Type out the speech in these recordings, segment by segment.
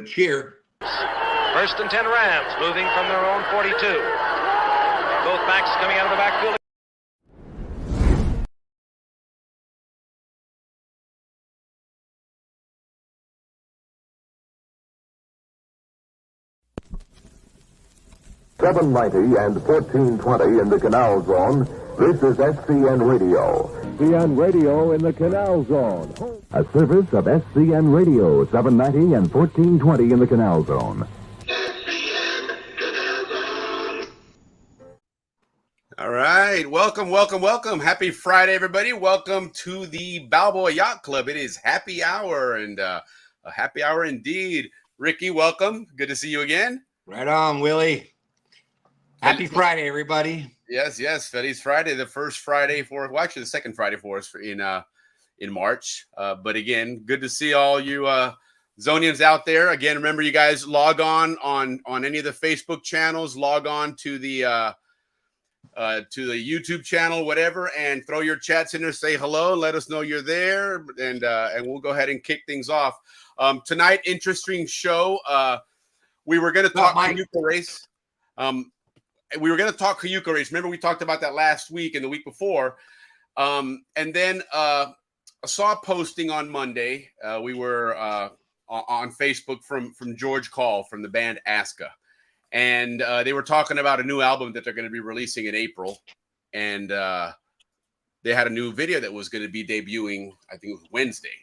cheer. First and 10 Rams moving from their own 42. Both backs coming out of the backfield. .790 and 1420 in the Canal Zone. This is SCN Radio. SCN Radio in the Canal Zone. A service of SCN Radio, 790 and 1420 in the Canal Zone. All right. Welcome. Happy Friday, everybody. Welcome to the Balboa Yacht Club. It is happy hour, and a happy hour indeed. Ricky, welcome. Good to see you again. Right on, Willie. Happy Friday, everybody. Yes. Feliz Friday, the first Friday well, actually the second Friday for us in March. But again, good to see all you Zonians out there. Again, remember, you guys log on any of the Facebook channels, log on to the YouTube channel, whatever, and throw your chats in there, say hello, and let us know you're there, and we'll go ahead and kick things off. Tonight, interesting show. We were going to talk Cayuca race. We were going to talk Cayuca race. Remember, we talked about that last week and the week before. And then I saw a posting on Monday. We were on Facebook from George Call from the band Aska. And they were talking about a new album that they're going to be releasing in April. And they had a new video that was going to be debuting, I think it was Wednesday.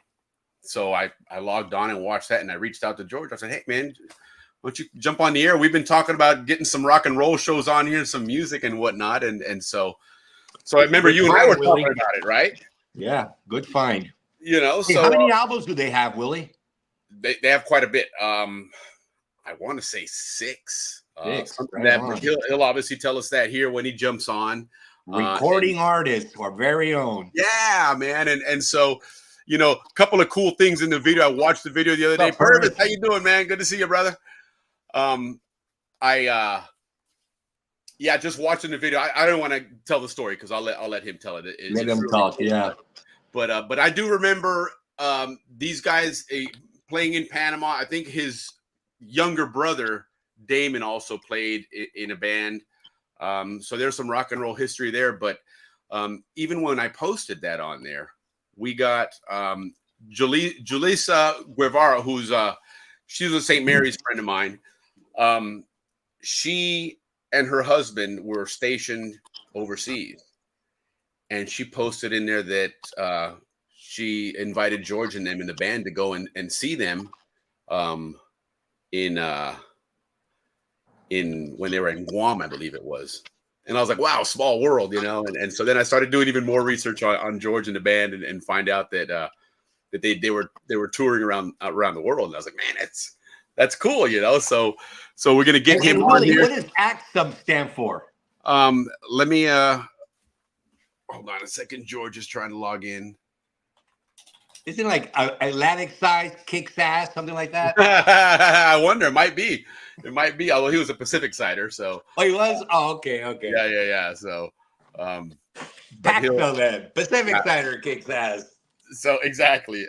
So I logged on and watched that, and I reached out to George. I said, hey, man, why don't you jump on the air? We've been talking about getting some rock and roll shows on here, some music and whatnot. And so I remember you and I were talking about it, right? Yeah, good find. You know, hey, so how many albums do they have, Willie? They have quite a bit. I want to say six. Right he'll obviously tell us that here when he jumps on. Recording artist, our very own. Yeah, man. And so, you know, a couple of cool things in the video. I watched the video the other day. Purvis, how you doing, man? Good to see you, brother. Just watching the video. I don't want to tell the story because I'll let him tell it. Let him talk, yeah. But I do remember these guys playing in Panama. I think his younger brother Damon also played in a band. So there's some rock and roll history there. But even when I posted that on there, we got Julissa Guevara, who's she's a St. Mary's friend of mine. She and her husband were stationed overseas, and she posted in there that she invited George and them in the band to go and see them in when they were in Guam, I believe it was. And I was like, wow, small world, you know. And so then I started doing even more research on George and the band, and find out that they were touring around the world. And I was like, man, that's cool, you know. So we're gonna get him on here. What does ACSUM stand for? Let me hold on a second. George is trying to log in. Isn't it like Atlantic size kicks ass, something like that? I wonder. It might be. Although he was a Pacific Sider, so. Oh, he was? Oh, okay. Yeah. So, Paxville then. Pacific Sider kicks ass. So exactly.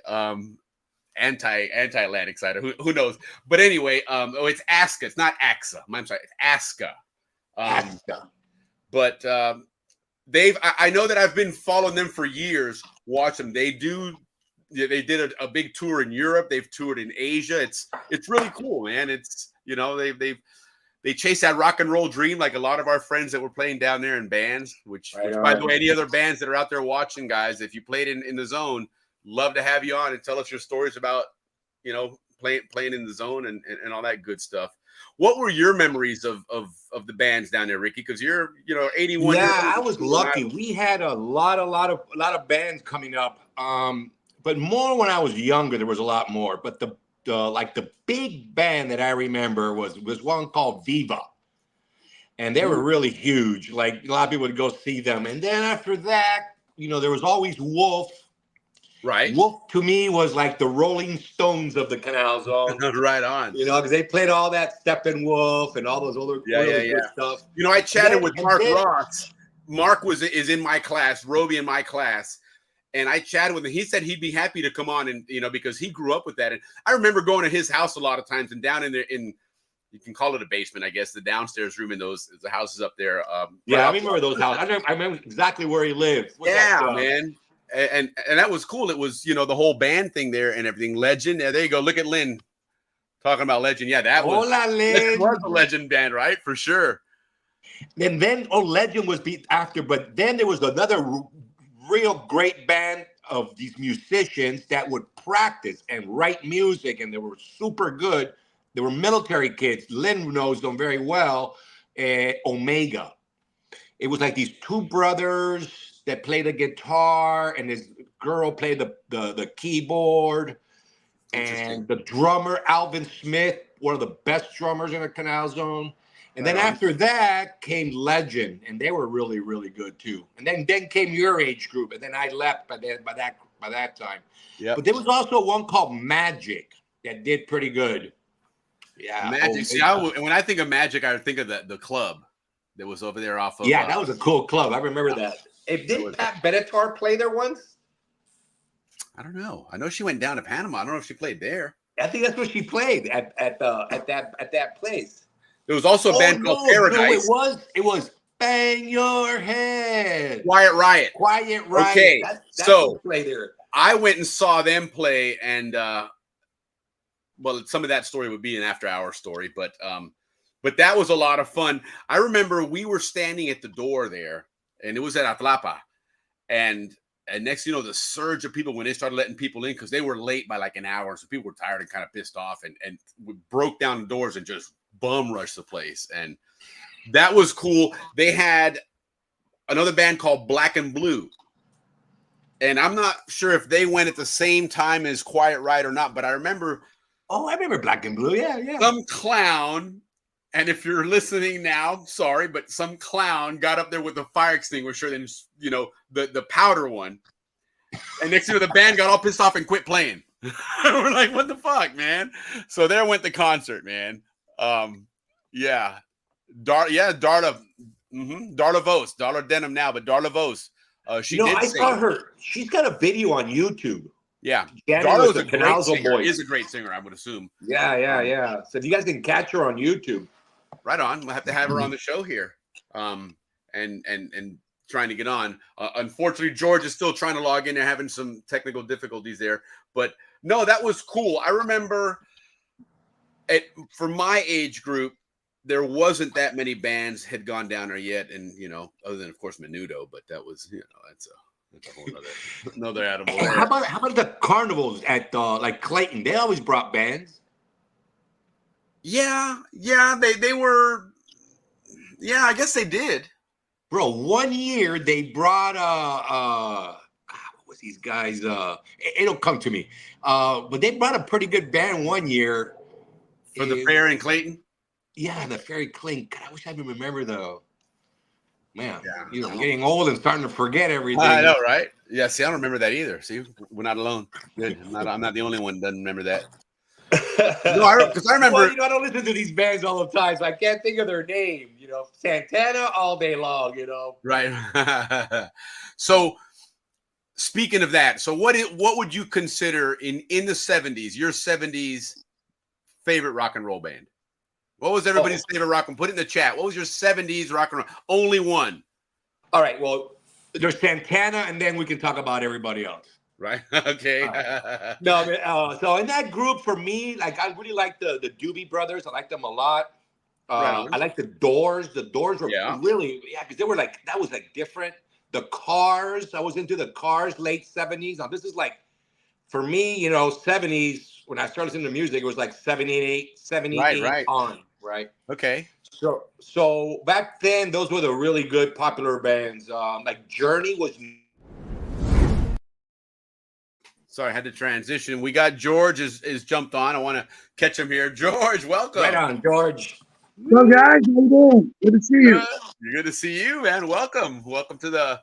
Anti-Atlantic Cider. Who knows? But anyway, it's Aska. It's not AXA. I'm sorry. It's Aska. Aska. But I know that I've been following them for years. Watch them. They did a big tour in Europe. They've toured in Asia. It's really cool, man. It's, you know, they chase that rock and roll dream like a lot of our friends that were playing down there in bands, which by the way, any other bands that are out there watching, guys, if you played in the zone, love to have you on and tell us your stories about, you know, playing in the zone and all that good stuff. What were your memories of the bands down there, Ricky? Because you're, you know, 81. Yeah, I was lucky. We had a lot of bands coming up. But more when I was younger, there was a lot more. But the big band that I remember was one called Viva. And they were really huge. Like, a lot of people would go see them. And then after that, you know, there was always Wolf. Right. Wolf to me was like the Rolling Stones of the Canal Zone. Right on. You know, because they played all that Steppenwolf and all those other good stuff. You know, I chatted with Mark Ross. Mark is in my class, Roby in my class. and I chatted with him. He said he'd be happy to come on, and because he grew up with that. And I remember going to his house a lot of times, and down in there, you can call it a basement, I guess, the downstairs room in the houses up there. Yeah, I remember those houses. I remember exactly where he lived. Man. And that was cool. It was, the whole band thing there and everything. Legend. Yeah, there you go. Look at Lynn talking about Legend. Yeah, that was a Legend band, right? For sure. And then Legend was beat after, but then there was another real great band of these musicians that would practice and write music, and they were super good. They were military kids. Lynn knows them very well. Omega. It was like these two brothers that played the guitar, and this girl played the keyboard, and the drummer Alvin Smith, one of the best drummers in the Canal Zone. And then after that came Legend, and they were really, really good too. And then came your age group, and then I left by that time. Yeah. But there was also one called Magic that did pretty good. Yeah, Magic. See, when I think of Magic, I think of the club that was over there off of. Yeah, that was a cool club. I remember that. Didn't Pat Benatar play there once? I don't know. I know she went down to Panama. I don't know if she played there. I think that's where she played at that place. There was also a band called Paradise. No, it was Bang Your Head. Quiet Riot. Okay, that's who played there. I went and saw them play, and some of that story would be an after-hour story, but that was a lot of fun. I remember we were standing at the door there, and it was at Atlapa, and next, the surge of people when they started letting people in, because they were late by like an hour, so people were tired and kind of pissed off, and we broke down the doors and just bum rushed the place, and that was cool. They had another band called Black and Blue, and I'm not sure if they went at the same time as Quiet Riot or not, but I remember. Oh, I remember Black and Blue. Yeah. Some clown. And if you're listening now, sorry, but some clown got up there with a fire extinguisher, then the powder one. And next thing the band got all pissed off and quit playing. We're like, what the fuck, man? So there went the concert, man. Yeah. Darla Vos. Darla Denham now, but Darla Vos. I saw her. She's got a video on YouTube. Yeah, Darla's a great singer. Is a great singer, I would assume. Yeah. So if you guys can catch her on YouTube. Right on. We'll have to have her on the show here. And trying to get on. Unfortunately, George is still trying to log in. They're having some technical difficulties there. But no, that was cool. I remember for my age group, there wasn't that many bands had gone down there yet. And, other than, of course, Menudo. But that was, that's a whole another animal. How about the carnivals at like Clayton? They always brought bands. Yeah, they were. Yeah, I guess they did. Bro, one year they brought what was these guys? It'll come to me. But they brought a pretty good band one year for the fair in Clayton. Yeah, the fair in Clayton. God, I wish I could remember though. Man, I'm getting old and starting to forget everything. I know, right? Yeah, see, I don't remember that either. See, we're not alone. Good. I'm not the only one that doesn't remember that. No, because I remember. Well, I don't listen to these bands all the time, so I can't think of their name. Santana all day long. Right. So, speaking of that, so what would you consider in the 70s? Your 70s favorite rock and roll band? What was everybody's favorite rock and put it in the chat? What was your 70s rock and roll? Only one. All right. Well, there's Santana, and then we can talk about everybody else. Right. Okay. So in that group, for me, like I really like the Doobie Brothers. I like them a lot. I like the Doors. The Doors were really, because they were like, that was like different. The Cars. I was into the Cars, late 70s. Now this is like, for me, 70s. When I started listening to music, it was like 78 on. Right. Okay. So back then, those were the really good popular bands. Like Journey was. Sorry, I had to transition. We got George is jumped on. I want to catch him here. George, welcome. Right on, George. Hello, guys. How you doing? Good to see you. Good to see you, man. Welcome to the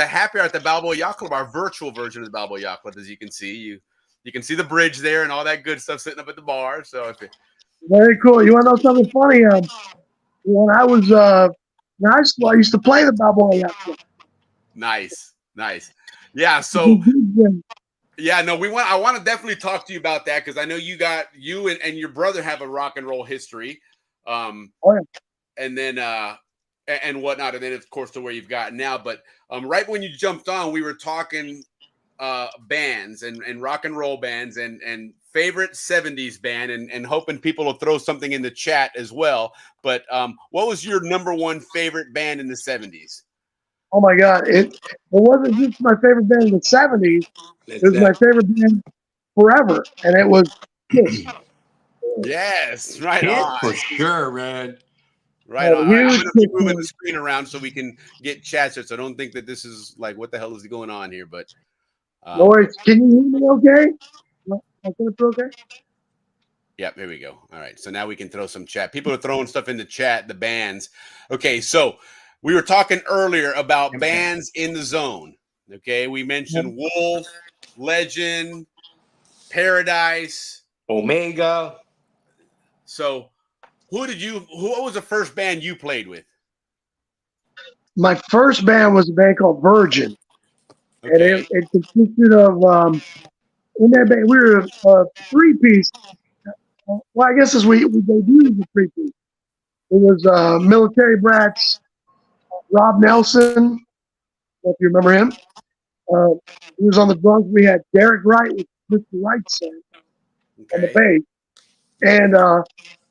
happy hour at the Balboa Yacht Club, our virtual version of the Balboa Yacht Club. As you can see, you can see the bridge there and all that good stuff sitting up at the bar. So very cool. You want to know something funny? When I was in high school, I used to play the Balboa Yacht Club. Nice. Yeah. So yeah, no, I want to definitely talk to you about that because I know you and your brother have a rock and roll history. Oh, yeah. And then and whatnot, and then of course to where you've gotten now. But right when you jumped on, we were talking bands and rock and roll bands and favorite 70s band and hoping people will throw something in the chat as well. But what was your number one favorite band in the 70s? Oh my God! It wasn't just my favorite band in the '70s. It was my favorite band forever, and it was Kiss. Yes, right Kiss on. for sure, man. Right on. All right, I'm Huge going to Kiss keep moving fan. the screen around so we can get chat. So I don't think that this is like, what the hell is going on here? But No worries. Can you hear me okay? Okay? yeah, there we go. All right. So now we can throw some chat. People are throwing stuff in the chat, the bands. Okay. So we were talking earlier about bands in the zone. Okay. We mentioned Wolf, Legend, Paradise, Omega. So what was the first band you played with? My first band was a band called Virgin. Okay. And it consisted of, in that band, we were a three-piece. Well, I guess as we debuted as a three-piece. It was Military Brats, Rob Nelson, if you remember him. He was on the drums. We had Derek Wright with Mr. Wright's son on the bass. And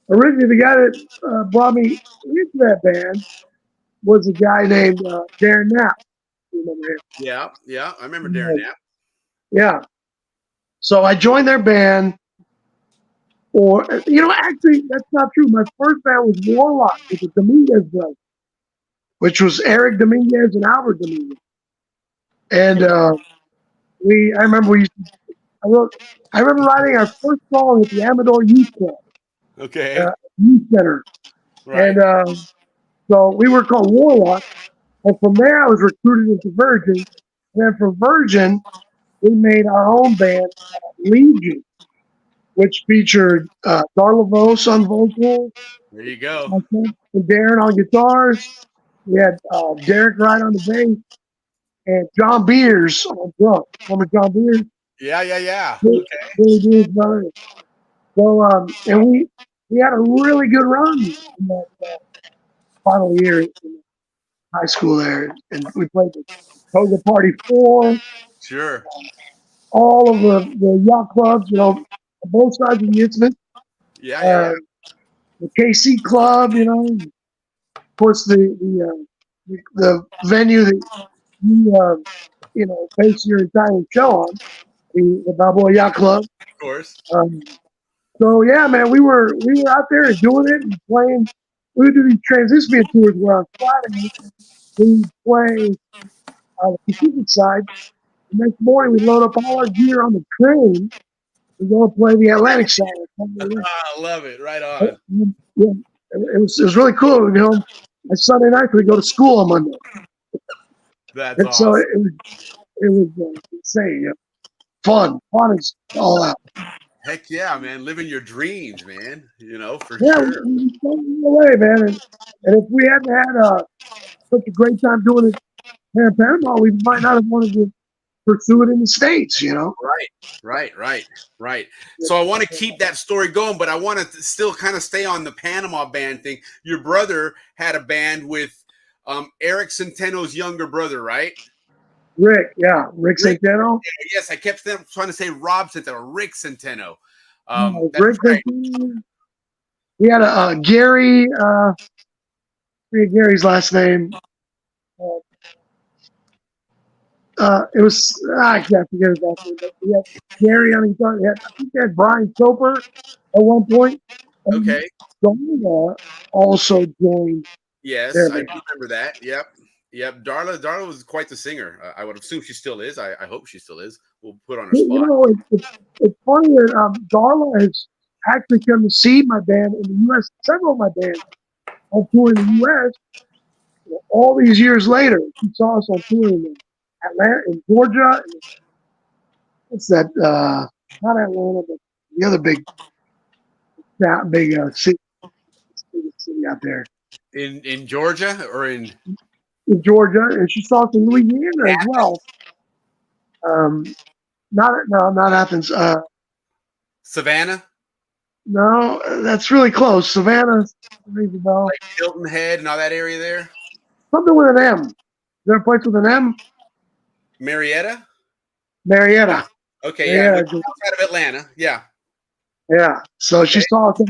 originally the guy that brought me into that band was a guy named Darren Knapp. You remember him? Yeah. I remember Darren Knapp. Yeah. So I joined their band. Or, actually, that's not true. My first band was Warlock with the Dominguez brothers, which was Eric Dominguez and Albert Dominguez. And I remember writing our first song at the Amador Youth Club, Okay. Youth Center. Right. And so we were called Warlock. And from there, I was recruited into Virgin. And then from Virgin, we made our own band, Legion, which featured Darla Vos on vocals. There you go. Myself and Darren on guitars. We had Derek Wright on the bass and John Beers on drums. Remember John Beers? Yeah. Billy Beers' brother. So, and we had a really good run in that final year in high school there. And we played the Toga Party 4, Sure. all of the yacht clubs, on both sides of the isthmus. Yeah. The KC Club, of course, the venue that you base your entire show on, the Balboa Yacht Club. Of course. So yeah, man, we were out there doing it and playing. We would do these transition tours where on Friday we play on the Pacific side. The next morning we load up all our gear on the train and go and play the Atlantic side. I love it. Right on. Yeah, it was really cool. We'd go home on Sunday night. We go to school on Monday. That's and awesome. So it was insane. Fun is all out. Heck yeah, man! Living your dreams, man. For Yeah, sure. we the way, man. And if we hadn't had such a great time doing it here in Panama, we might not have wanted to pursue it in the States. Right. So I want to keep that story going, but I want to still kind of stay on the Panama band thing. Your brother had a band with Eric Centeno's younger brother, right? Rick Centeno. Yes, I kept trying to say Rob Centeno, Rick Centeno. Rick Centeno. We had a Gary. Gary's last name. It was I can't forget his last name, but we had Gary on guitar. I think they had Brian Soper at one point. Okay. Darla also joined. Yes, I do remember that. Yep. Darla was quite the singer. I would assume she still is. I hope she still is. We'll put on her spot. It's funny that Darla has actually come to see my band in the U.S. Several of my bands on tour in the U.S. All these years later, she saw us on tour in Atlanta, in Georgia. What's that? Not Atlanta, but the other big city out there. In Georgia or in Georgia, and she saw us in Louisiana as well. Not Athens. Savannah, No, that's really close. Savannah rings a bell. like Hilton Head and all that area there. Something with an M. Is there a place with an M? Marietta. Marietta. Okay, yeah, Marietta. outside of Atlanta. Yeah. Yeah. So she saw us.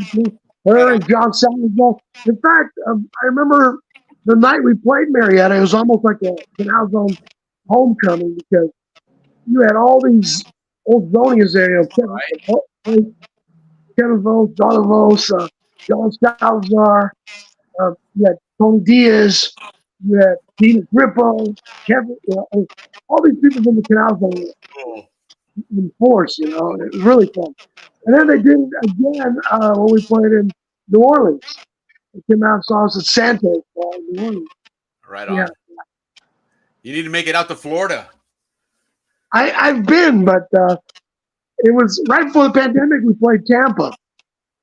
Her and John Salazar. In fact, I remember the night we played Marietta, it was almost like a Canal Zone homecoming because you had all these old Zonians there. Kevin Vos, Don Vos, John Salazar. You had Tony Diaz. You had Dina Grippo, Kevin. All these people from the Canal Zone in force. It was really fun. And then they did it again when we played in New Orleans. They came out and saw us at Santos in New Orleans. Right on. Yeah. You need to make it out to Florida. I've been, but it was right before the pandemic. We played Tampa.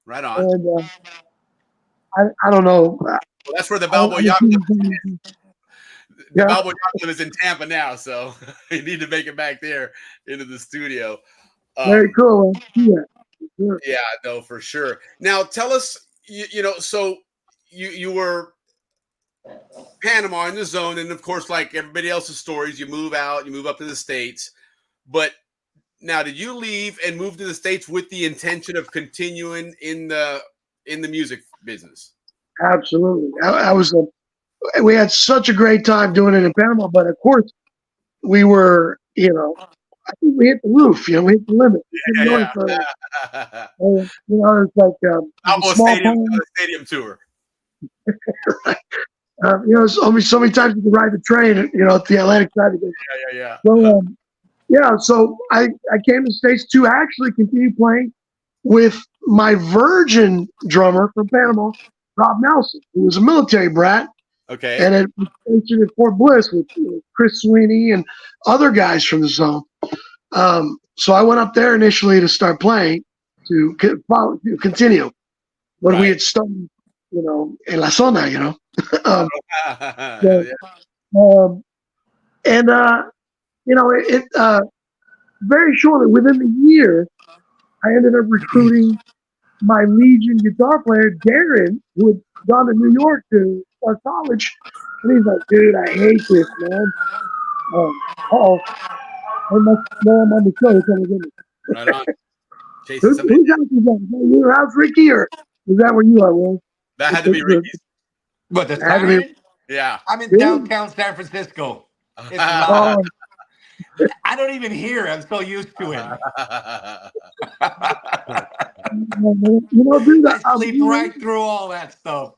Right on. And I don't know. Well, that's where the Balboa Yacht is. The Balboa Yacht is in Tampa now, so you need to make it back there into the studio. Very cool. Yeah. Sure. Yeah, no, for sure. Now, tell us, so you were Panama in the zone, and of course, like everybody else's stories, you move out, you move up to the States. But now, did you leave and move to the States with the intention of continuing in the music business? Absolutely. We had such a great time doing it in Panama, but of course, we were, I think we hit the roof, we hit the limit. Yeah. It's like stadium tour. Right. So many times you can ride the train, at the Atlantic side of it. Yeah. So, so I came to the States to actually continue playing with my Virgin drummer from Panama, Rob Nelson, who was a military brat. Okay. And it was stationed at Fort Bliss with Chris Sweeney and other guys from the zone. So I went up there initially to start playing, to continue when we had started, in La Zona, very shortly, within the year, I ended up recruiting my Legion guitar player, Darren, who had gone to New York to start college. And he's like, dude, I hate this, man. I'm on the show. Right on. Whose house is that? Your house, Ricky, or is that where you are, Will? That had to be Ricky's. But the time? Yeah. I'm in downtown San Francisco. It's loud. I don't even hear it. I'm so used to it. Dude, I sleep right through all that stuff.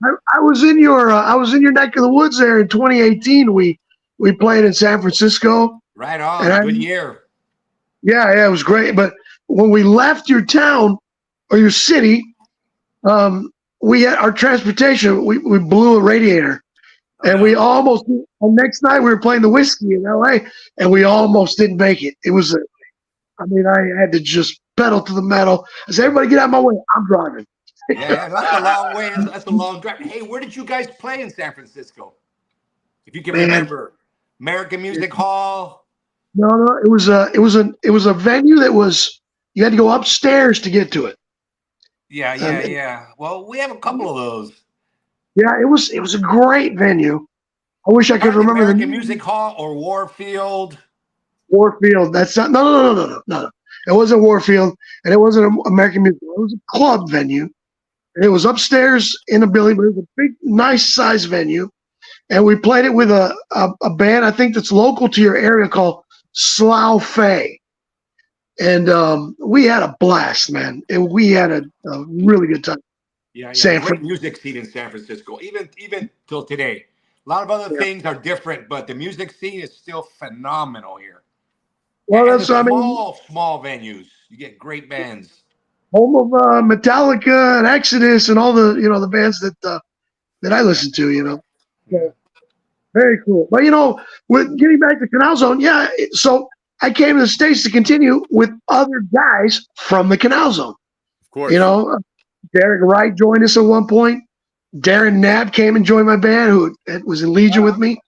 I was in your neck of the woods there in 2018. We played in San Francisco. Right on. Good year. Yeah, it was great. But when we left your town or your city, we had our transportation. We blew a radiator. And we almost, the next night we were playing the Whiskey in LA, and we almost didn't make it. It was, I had to just pedal to the metal. I said, everybody get out of my way. I'm driving. Yeah, that's a long way. That's a long drive. Hey, where did you guys play in San Francisco? If you can remember, American Music Hall. No, it was a venue that was, you had to go upstairs to get to it. Yeah. Well, we have a couple of those. Yeah, it was a great venue. I wish I could remember the American Music Hall or Warfield. Warfield. That's not. No. It wasn't Warfield, and it wasn't American Music Hall. It was a club venue, and it was upstairs in a building, but it was a big, nice size venue. And we played it with a band I think that's local to your area called Slough Fay. And we had a blast, man. And we had a really good time. Yeah. Great music scene in San Francisco, even till today. A lot of other things are different, but the music scene is still phenomenal here. Well, and that's small venues. You get great bands. Home of Metallica and Exodus and all the the bands that I listen to. So, very cool. But with getting back to Canal Zone, so I came to the States to continue with other guys from the Canal Zone. Of course. Derek Wright joined us at one point. Darren Knapp came and joined my band, who was in Legion with me.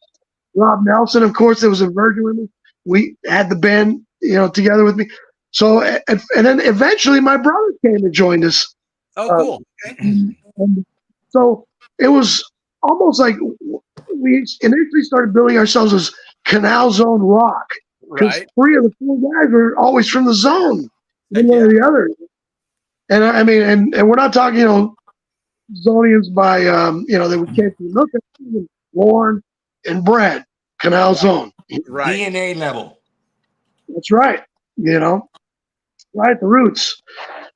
Rob Nelson, of course, that was in Virgin with me. we had the band, together with me. So, and then eventually my brother came and joined us. Oh, cool. Okay. And so it was almost like we initially started building ourselves as Canal Zone Rock. Because Right. 3 of the 4 guys were always from the zone, one Yeah. or the other. And I mean, and we're not talking, Zonians by, they would came from military, born and bred, Canal Zone. Right. DNA level. That's right. Right, the roots.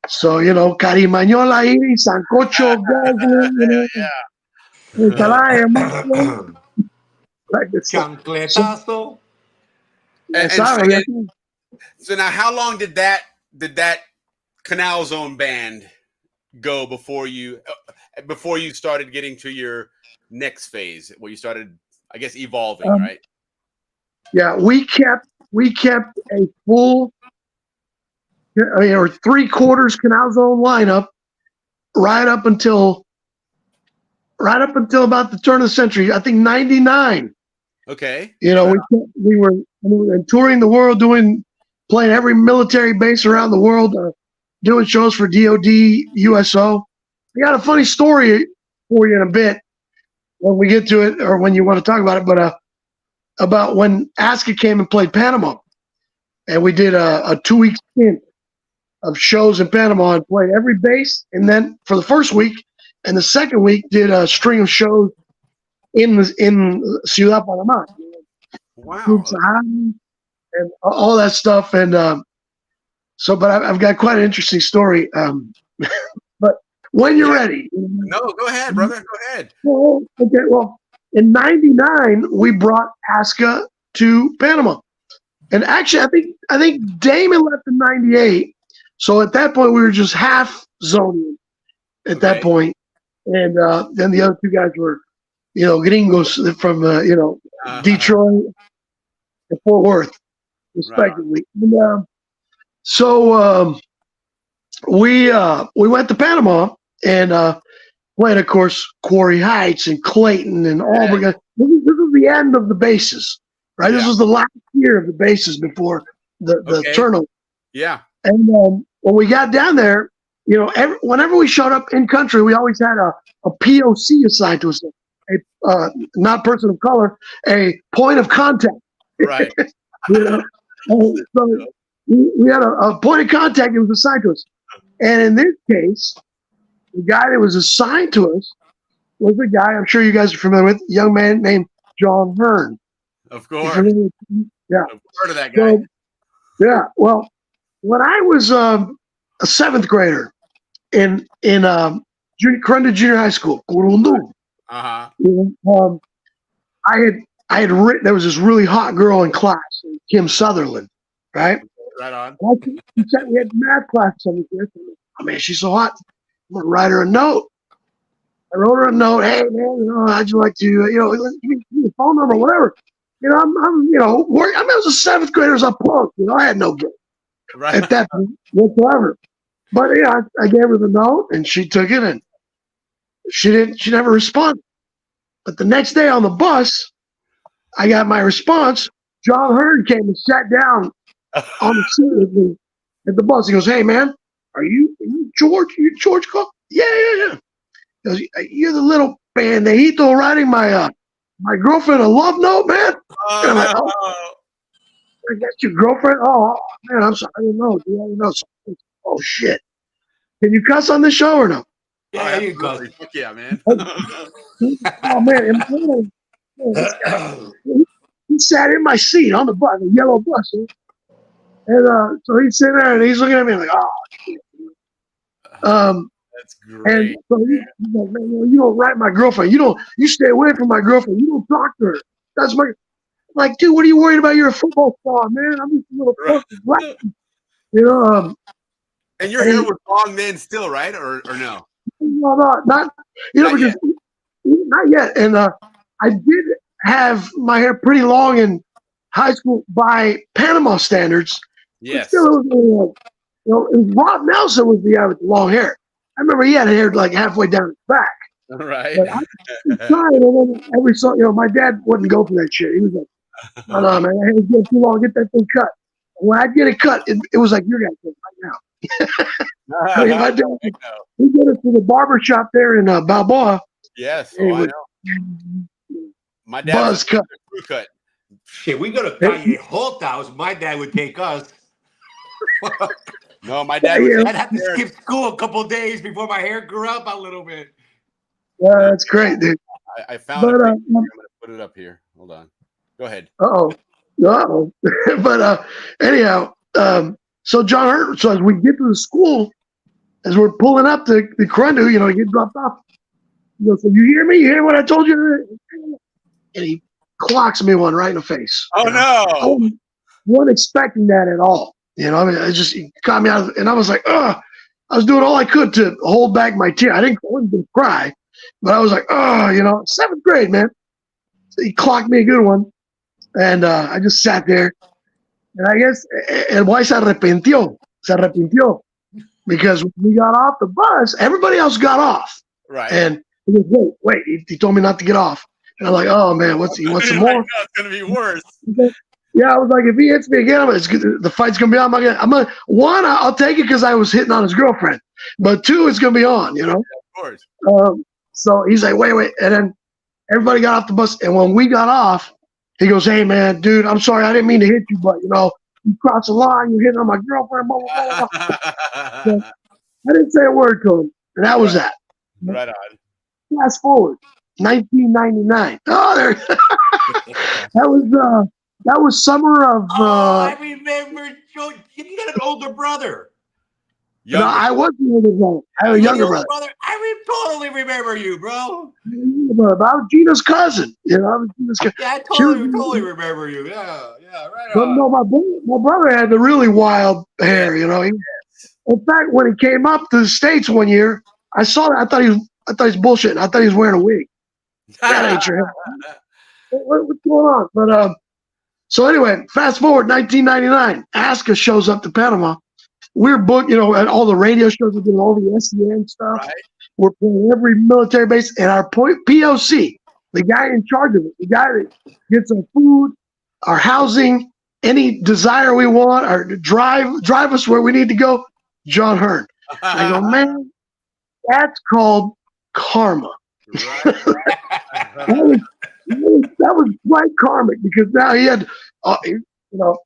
So, Carimañola, Iris, Sancocho, Calaya, like this. Chancletazo. So now, how long did that Canal Zone band go before you started getting to your next phase, where you started, I guess, evolving, right? Yeah, we kept a full, or 3/4 Canal Zone lineup right up until about the turn of the century. I think 99. Okay. We were touring the world, playing every military base around the world, doing shows for DOD, USO. I got a funny story for you in a bit when we get to it, or when you want to talk about it. But about when Aska came and played Panama, and we did a 2-week stint of shows in Panama and played every base. And then for the first week and the second week, did a string of shows in Ciudad Panama. Wow. And all that stuff. And but I've got quite an interesting story. But when you're ready. No, go ahead, brother. Go ahead. Well, okay. Well, in 99, we brought Aska to Panama. And actually, I think Damon left in 98. So at that point, we were just half Zonian at that point. And then the other 2 guys were, gringos from, Detroit and Fort Worth, respectively. Right. And, so we went to Panama and played, of course, Quarry Heights and Clayton and Auburn. This was the end of the bases, right? Yeah. This was the last year of the bases before the turnover. Yeah. And when we got down there, whenever we showed up in country, we always had a POC assigned to us, a not person of color, a point of contact. Right. So we had a point of contact that was assigned to us. And in this case, the guy that was assigned to us was a guy I'm sure you guys are familiar with, a young man named John Hearn. Of course. Yeah. I've heard of that guy. So, yeah. Well, when I was a 7th grader in Corunda Junior High School, Corundu, I had written, there was this really hot girl in class, Kim Sutherland, right? Right on. We had math class on this. Oh man, she's so hot. I'm gonna write her a note. I wrote her a note. Hey man, how'd you like to, give me your phone number, whatever. I was a 7th grader, as a punk. I had no game at that point whatsoever. But I gave her the note, and she took it, and she never responded. But the next day on the bus, I got my response. John Hearn came and sat down on the seat with me at the bus. He goes, "Hey man, are you George? You George Cole?" Yeah. He goes, "You're the little bandejito writing my girlfriend a love note, man." And I'm like, "Oh, that's your girlfriend? Oh man, I'm sorry. I didn't know. Do you know?" Oh shit! Can you cuss on the show or no? Yeah, you cuss. Fuck yeah, man. Oh man, he sat in my seat on the bus, the yellow bus, and so he's sitting there and he's looking at me like, "Oh shit." That's great. And so he's like, "Man, you don't write my girlfriend. You stay away from my girlfriend. You don't talk to her. That's my." Like, dude, what are you worried about? You're a football star, man. I'm just a little fucking black. And your hair was long then, still, right, or no? No, not because not yet. And I did have my hair pretty long in high school by Panama standards. Yes. Still, it was Rob Nelson was the guy with the long hair. I remember he had hair like halfway down his back. Right. But I was trying, and then my dad wouldn't go for that shit. He was like, No, no, man, I had to get too long to get that thing cut. When I get it cut, it was like you're gonna get it right now. I mean, my dad, he did it to the barber shop there in Balboa. Yes, It I was know. My dad buzz was a cut. crew cut. Shit, we go to Kanye Holt house. My dad would take us. No, my dad would. I'd have to skip school a couple days before my hair grew up a little bit. Yeah, that's great, dude. I found it. I'm gonna put it up here. Hold on. Go ahead. But anyhow, so John Hurt. So as we get to the school, as we're pulling up the Corundu, you know, he get dropped off. He goes, "So you hear me? You hear what I told you?" And he clocks me one right in the face. Oh no! I wasn't expecting that at all. You know, I mean, he caught me out, and I was like, "Ugh!" I was doing all I could to hold back my tear. I wasn't gonna cry, but I was like, "Oh, you know, 7th grade, man." So he clocked me a good one, and I just sat there, and I guess el boy se arrepintió, because when we got off the bus, everybody else got off, right? And he goes, "Wait!" He told me not to get off, and I'm like, "Oh man, he wants some more?" It's gonna be worse. Yeah, I was like, if he hits me again, the fight's gonna be on. One, I'll take it because I was hitting on his girlfriend, but 2, it's gonna be on. You know. Yeah, of course. So he's like, wait, and then everybody got off the bus, and when we got off, he goes, "Hey man, dude, I'm sorry, I didn't mean to hit you, but you know, you crossed the line, you hitting on my girlfriend, blah blah blah." So I didn't say a word to him, and that was that. Right on. Fast forward, 1999. Oh, there. That was summer of. I remember. You got an older brother. No, I wasn't an older brother. I had a younger brother. Totally remember you, bro. I was Gina's cousin. You know, I was Gina's cousin. Yeah, I totally remember you. Yeah, right but on. no, my brother had the really wild hair. You know, in fact, when he came up to the States one year, I saw that. I thought he was bullshitting. I thought he was wearing a wig. That ain't your hair. What's going on? But so anyway, fast forward 1999. Aska shows up to Panama. We're booked, you know, at all the radio shows. We're doing all the SEN stuff. Right. We're playing every military base. And our POC, the guy in charge of it, the guy that gets our food, our housing, any desire we want, or drive us where we need to go, John Hearn. I go, man, that's called karma. Right. that was quite karmic, because now he had, you know,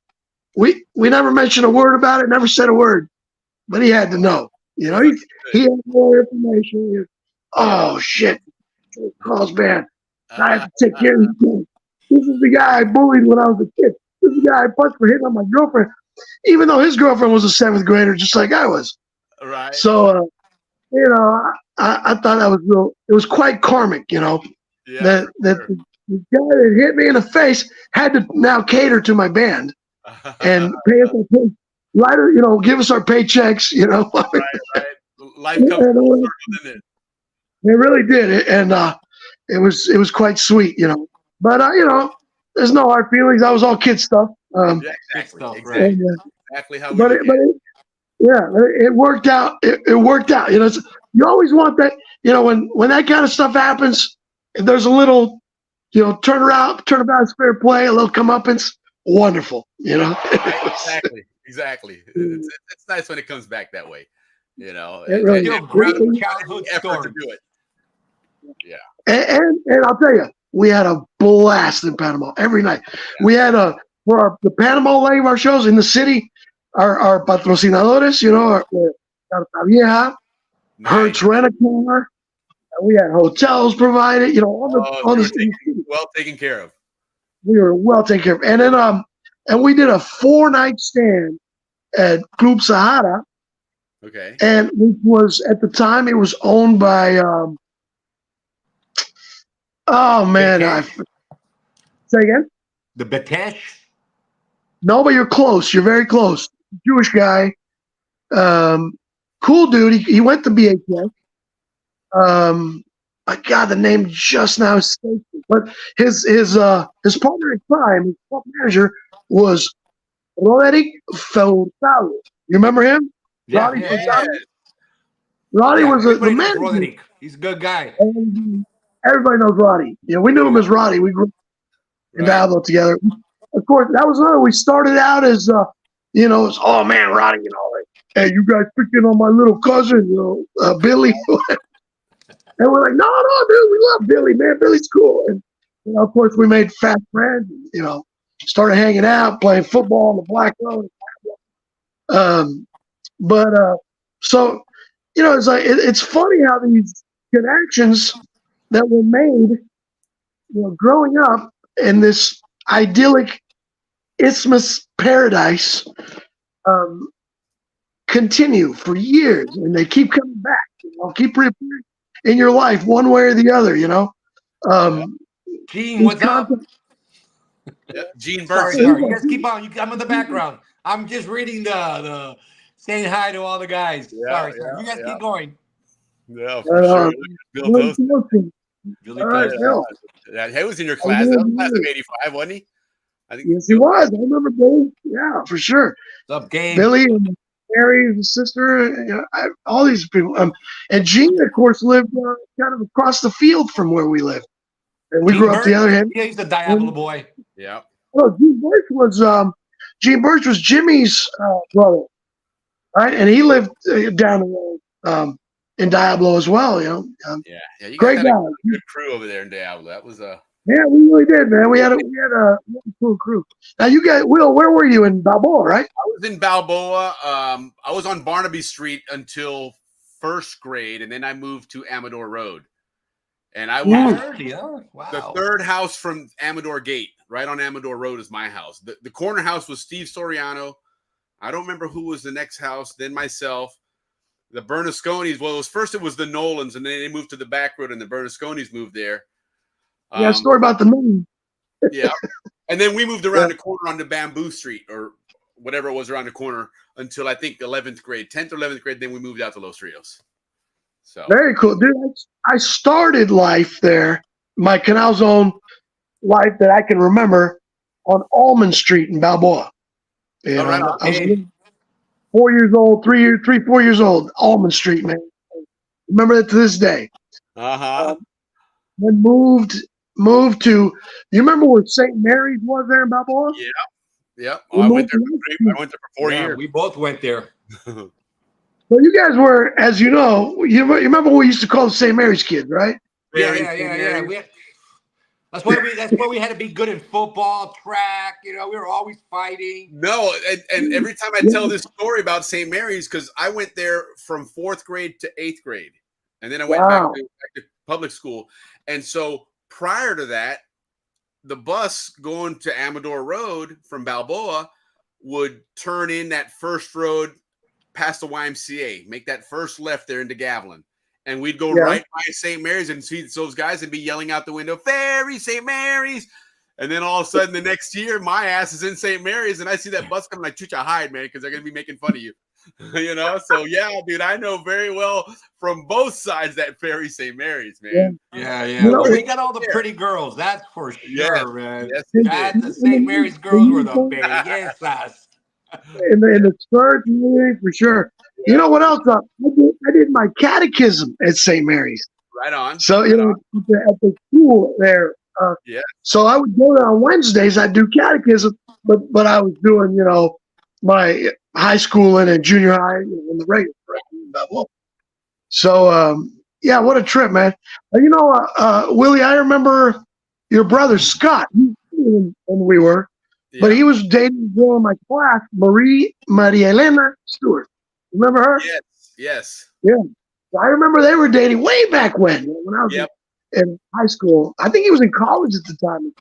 we never mentioned a word about it, never said a word, but he had to know. You know, he had more information. Oh shit, Carl's bad. I have to take care of him. This is the guy I bullied when I was a kid. This is the guy I punched for hitting on my girlfriend, even though his girlfriend was a 7th grader, just like I was. Right. So, you know, I thought that was real. It was quite karmic, you know. Yeah, the guy that hit me in the face had to now cater to my band and pay us our pay, you know, give us our paychecks, you know. Right. Life comes full circle, didn't it? It really did, and it was quite sweit, you know. But you know, there's no hard feelings. That was all kid stuff. Yeah, exactly. Exactly how. It worked out. It worked out. You know, you always want that. You know, when that kind of stuff happens, there's a little, you know, turnabout is fair play, a little comeuppance. Wonderful, you know. Exactly. It's nice when it comes back that way, you know. It really, childhood story. To do it. Yeah. And I'll tell you, we had a blast in Panama every night. Yeah. We had for the Panama leg of our shows in the city, our patrocinadores, you know, Carta Vieja, Hertz Rent-A-Car. We had hotels provided, you know, all this well taken care of. We were well taken care of. And then and we did a 4-night stand at Club Sahara. Okay. And which was, at the time, it was owned by oh man, say again? The Batesh? No, but you're close. You're very close. Jewish guy. Cool dude. He went to BHS. I got the name just now escaped me. But his partner in crime, his top manager, was Roderick Furtado. You remember him? Yeah, Roddy yeah. Roddy was the manager. Roderick. He's a good guy. Everybody knows Roddy. Yeah, we knew him as Roddy. We grew. in Diablo together. Of course, that was another. We started out as, it's, oh man, Ronnie, like, hey, you guys picking on my little cousin, Billy. And we're like, no, dude, we love Billy, man. Billy's cool. And, of course, we made fast friends, started hanging out, playing football on the Black Road. So, it's like, it's funny how these connections that were made, growing up in this idyllic isthmus paradise continue for years, and they keep coming back, keep reappearing in your life one way or the other, Gene, what's up? Gene Sorry, Burke. you guys keep on. I'm in the background. I'm just reading the saying hi to all the guys. Sorry. You guys keep going. Yeah, for sure. Bill Toasty. Billy All right, Bill. Yeah, he was in your class. That was class of '85, wasn't he? I think. Yes, he was. I remember Billy. Yeah, for sure. What's up, Gabe? Billy and Mary, his sister, all these people. And Gene, of course, lived kind of across the field from where we lived. And we grew up the other end. Yeah, he's a Diablo boy. Yeah. Oh, Gene Birch was Jimmy's brother, right? And he lived down the road in Diablo as well. You great guys had guy. a good crew over there in Diablo. That was Yeah, we really did, man. We had a really cool crew. Now, you guys, Will, where were you in Balboa, right? I was in Balboa. I was on Barnaby Street until first grade, and then I moved to Amador Road. And I was the third house from Amador Gate, right on Amador Road is my house. The corner house was Steve Soriano. I don't remember who was the next house, then myself. The Bernasconis, it was the Nolans, and then they moved to the back road, and the Bernasconis moved there. A story about the moon. Yeah. And then we moved around the corner onto Bamboo Street or whatever it was around the corner until I think 11th grade, 10th or 11th grade. Then we moved out to Los Rios. So very cool, dude. I started life there, my Canal Zone life that I can remember, on Almond Street in Balboa. I was 4 years old, 4 years old. Almond Street, man. Remember that to this day. Then moved to. You remember where St. Mary's was there in Balboa? Yeah. I went there for 4 years. We both went there. Well, you guys were, as you know, you remember what we used to call the St. Mary's kids, right? Yeah. That's why we had to be good in football, track. We were always fighting. No, and every time I tell this story about St. Mary's, because I went there from 4th grade to 8th grade, and then I went back to public school. And so prior to that, the bus going to Amador Road from Balboa would turn in that first road past the YMCA, make that first left there into Gavilan. And we'd go right by St. Mary's and see those guys and be yelling out the window, "Ferry, St. Mary's." And then all of a sudden the next year, my ass is in St. Mary's and I see that bus coming, like, "Chucha, hide, man, because they're going to be making fun of you." So yeah, dude, I know very well from both sides that Ferry St. Mary's, man. Yeah. Well, we got all the pretty girls, that's for sure, man. The St. Mary's girls were the biggest. In the church, for sure. You know what else? I did my catechism at St. Mary's. Right on. So, at the school there. So I would go there on Wednesdays. I'd do catechism, but I was doing, my high school and junior high in the regular. So, what a trip, man. Willie, I remember your brother Scott, when we were. Yeah. But he was dating a girl in my class, Maria Elena Stewart. Remember her? Yes. Yeah. I remember they were dating way back when I was in high school. I think he was in college at the time.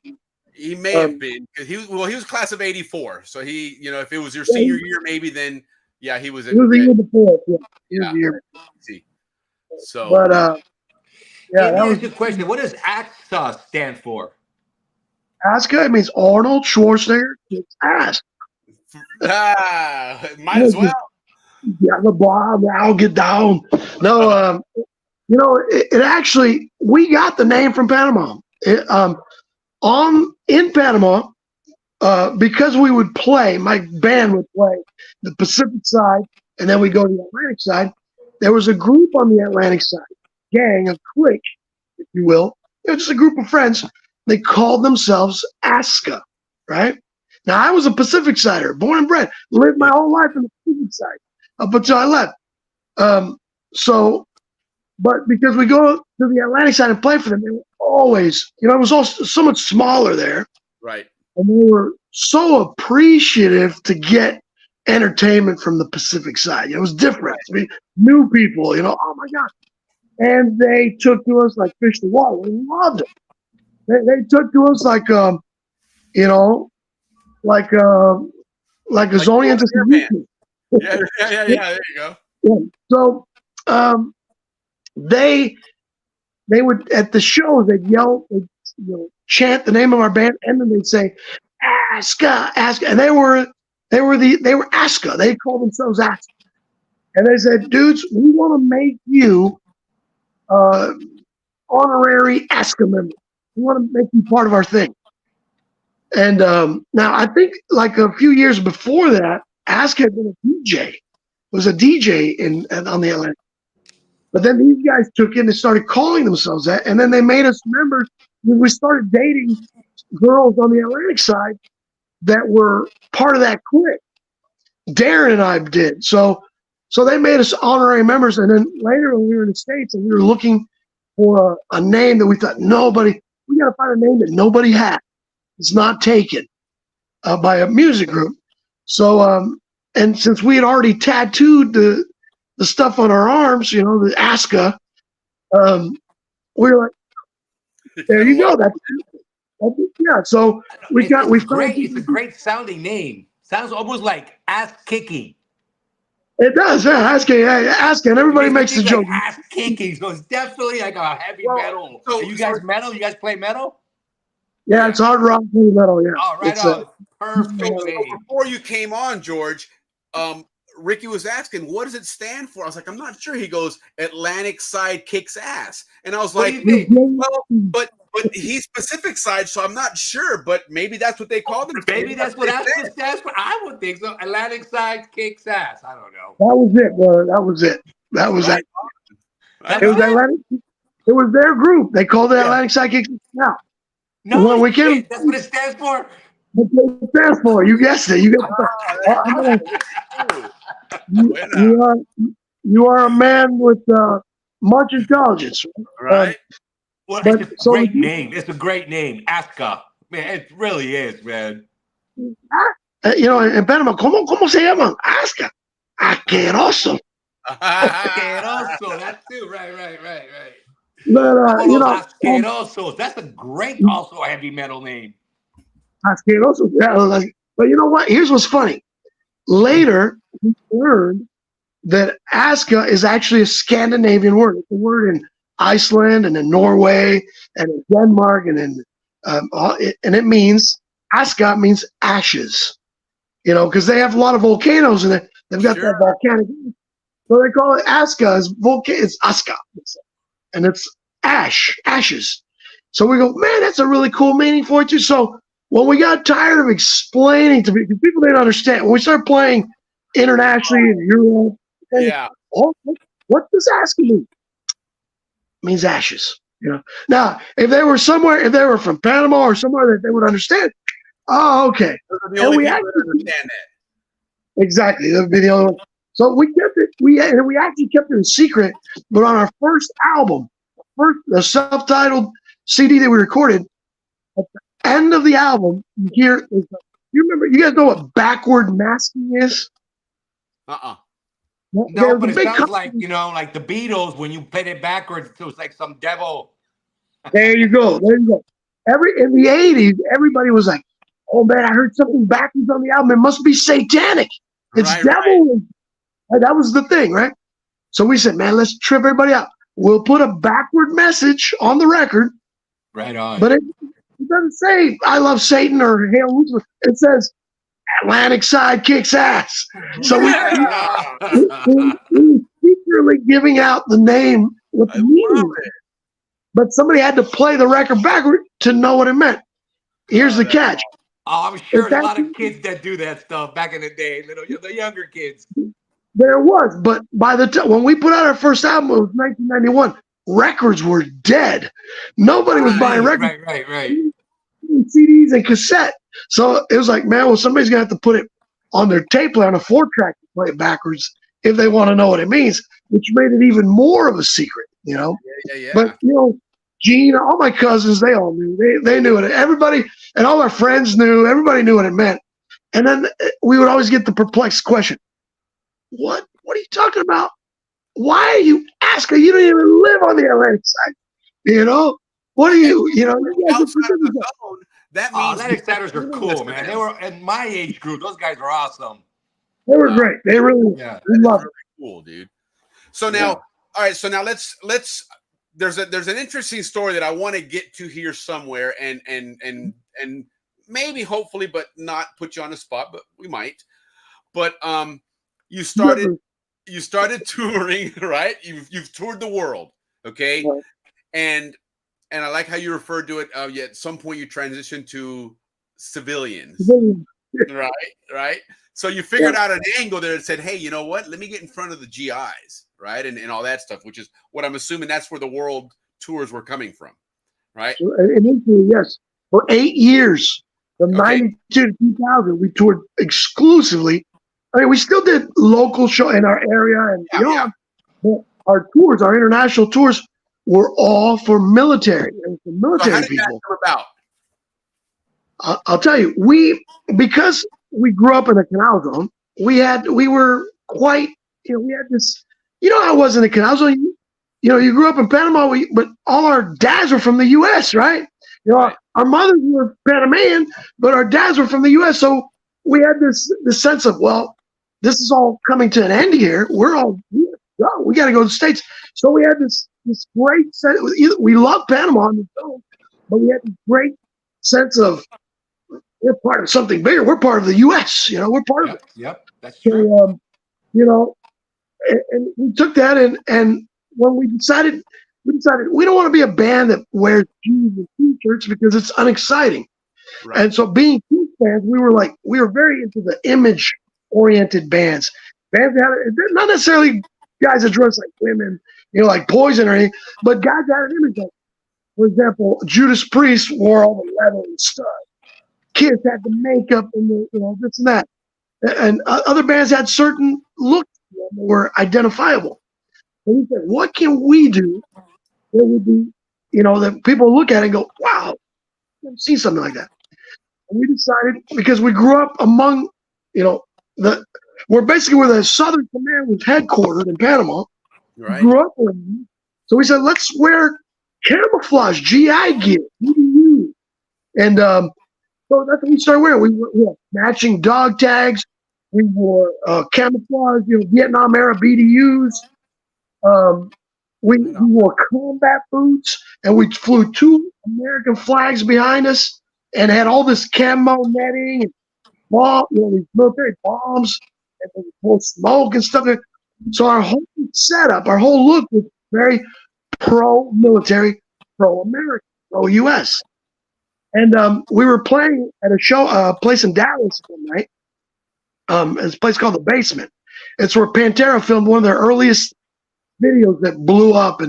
He may have been, because he was class of '84. So he, if it was your senior year, maybe then, he was. He was the year before. Yeah. So, but let me ask you a question. What does AXA stand for? ASCA, it means Arnold Schwarzenegger kicks ass. Might as well. Yeah, the bomb. I'll get down. No, it actually, we got the name from Panama. In Panama, because we would play, my band would play the Pacific side, and then we go to the Atlantic side. There was a group on the Atlantic side, gang, a clique, if you will. It was just a group of friends they called themselves Aska, right? Now, I was a Pacific Sider, born and bred, lived my whole life in the Pacific Side up until I left. But because we go to the Atlantic side and play for them, they were always, it was also so much smaller there. Right. And they were so appreciative to get entertainment from the Pacific side. It was different. I mean, new people, oh my God. And they took to us like fish to water. We loved it. They took to us like a Zonian to yeah, there you go. Yeah. So they would at the shows they'd yell, they'd, chant the name of our band, and then they'd say Aska, Aska, and they were Aska. They called themselves Aska, and they said, dudes, we want to make you honorary Aska members. We want to make you part of our thing. And now I think like a few years before that, Aska had been a DJ. Was a DJ on the Atlantic. But then these guys took in and started calling themselves that, and then they made us members. We started dating girls on the Atlantic side that were part of that clique. Darren and I did. So they made us honorary members, and then later when we were in the States and we were looking for a name that we thought we got to find a name that nobody had. It's not taken by a music group. So and since we had already tattooed the stuff on our arms, the Aska, we were like, there you go. That's yeah. So it's great. It's a great sounding name. Sounds almost like ass kicking. It does, yeah. Aska, and everybody makes the joke. Like ass kicking, so it's definitely like a heavy metal. So, are you guys metal? You guys play metal? Yeah, it's hard rock, heavy metal. Yeah. Oh, right on. Perfect. So before you came on, George, Ricky was asking, what does it stand for? I was like, I'm not sure. He goes, Atlantic side kicks ass. And I was like, well, but he's Pacific side, so I'm not sure. But maybe that's what they call them. Maybe that's what Aska stands for. I would think so. Atlantic side kicks ass. I don't know. That was it, brother. That was it. That was it. It was Atlantic. It was their group. They called it Atlantic side kicks ass. No, that's what it stands for. That's what it stands for. You guessed it. You are a man with much intelligence. Right. Well, it's a great name. It's a great name. Aska. Man, it really is, man. En Panama, ¿cómo se llaman? Aska. Asqueroso. Asqueroso. That too. Right. But, Asquerosos. That's a great, also heavy metal name. Asqueroso. Yeah, but you know what? Here's what's funny. Later, we learned that Aska is actually a Scandinavian word. It's a word in Iceland and in Norway and in Denmark and it means Aska means ashes. Because they have a lot of volcanoes and they've got that volcanic. So they call it Aska. It's Aska, and it's ashes. So we go, man, that's a really cool meaning for it too. So when we got tired of explaining to people, people didn't understand. When we started playing internationally in Europe, what does Aska mean? It means ashes. Now, if they were from Panama or somewhere that they would understand. Oh, okay. The only people that understand that. Exactly. That would be the only one. So we kept it. We actually kept it a secret. But on our first album, the self-titled CD that we recorded, at the end of the album, you hear. You guys know what backward masking is? No, but it sounds like like the Beatles when you played it backwards. It was like some devil. There you go. In the 80s, everybody was like, "Oh man, I heard something backwards on the album. It must be satanic. It's devil." Right. That was the thing, right? So we said, "Man, let's trip everybody out. We'll put a backward message on the record." Right on. But it doesn't say "I love Satan" or "Hail Lucifer." It says Atlantic side kicks ass. So we secretly giving out the name with the meaning. But somebody had to play the record backward to know what it meant. Here's the catch. Oh, I'm sure there's a lot of kids that do that stuff back in the day, the younger kids. There was, but by the time when we put out our first album, it was 1991. Records were dead. Nobody was buying records. Right. CDs and cassette. So it was like, man, well, somebody's gonna have to put it on their tape player on a 4-track to play it backwards if they want to know what it means, which made it even more of a secret, you know. Yeah. But you know, Gene, all my cousins, they all knew. They knew it. Everybody and all our friends knew. Everybody knew what it meant. And then we would always get the perplexed question: What are you talking about? Why are you asking? You don't even live on the Atlantic side. You know, what are you? You know, outside of the zone, that means Atlantic Satyrs are cool, man. They were in my age group. Those guys were awesome. they were great. They really, Yeah. we loved really cool, dude. So now, all right. So now let's. There's an interesting story that I want to get to here somewhere, and maybe hopefully, but not put you on the spot, but we might. But you started touring, right? You've toured the world, okay? Right. And I like how you referred to it. At some point you transitioned to civilians, right? So you figured out an angle there and said, hey, you know what? Let me get in front of the GIs, right? And all that stuff, which is what I'm assuming that's where the world tours were coming from, right? Initially, yes. For 8 years, from 92 to 2000, we toured exclusively. I mean, we still did local show in our area and beyond. But our tours, our international tours, were all for military and for military so how did people. that come about? I'll tell you, because we grew up in the canal zone, we were quite, you know, we had this, you know how it was in the canal zone? You know, you grew up in Panama, but all our dads were from the U.S., right? You know, our mothers were Panamanian, but our dads were from the U.S., so we had this sense of, well, this is all coming to an end here. We got to go to the States. So we had this great sense. We love Panama on the zone, but we had this great sense of we're part of something bigger. We're part of the U.S. You know, we're part of it. Yep, that's true. So, you know, and we took that and when we decided we don't want to be a band that wears jeans and t-shirts because it's unexciting. Right. And so being Kiss fans, we were very into the image-oriented bands. Bands that had, not necessarily guys that dress like women, you know, like Poison or anything, but guys that had an image. Like, for example, Judas Priest wore all the leather and stuff. Kiss had the makeup and the, you know, this and that. And other bands had certain looks that were identifiable. And we said, what can we do that would be, you know, that people look at it and go, wow, I've never seen something like that. And we decided, because we grew up among, you know, we're basically where the Southern Command was headquartered in Panama. Right. Grew up with them. So we said, let's wear camouflage GI gear, BDU. And so that's what we started wearing. We wore matching dog tags. We wore camouflage, you know, Vietnam era BDUs. We wore combat boots, and we flew 2 American flags behind us, and had all this camo netting and these military bombs, and more smoke and stuff. So our whole setup, our whole look was very pro-military, pro-American, pro-U.S. And we were playing at a place in Dallas one night. It's a place called The Basement. It's where Pantera filmed one of their earliest videos that blew up.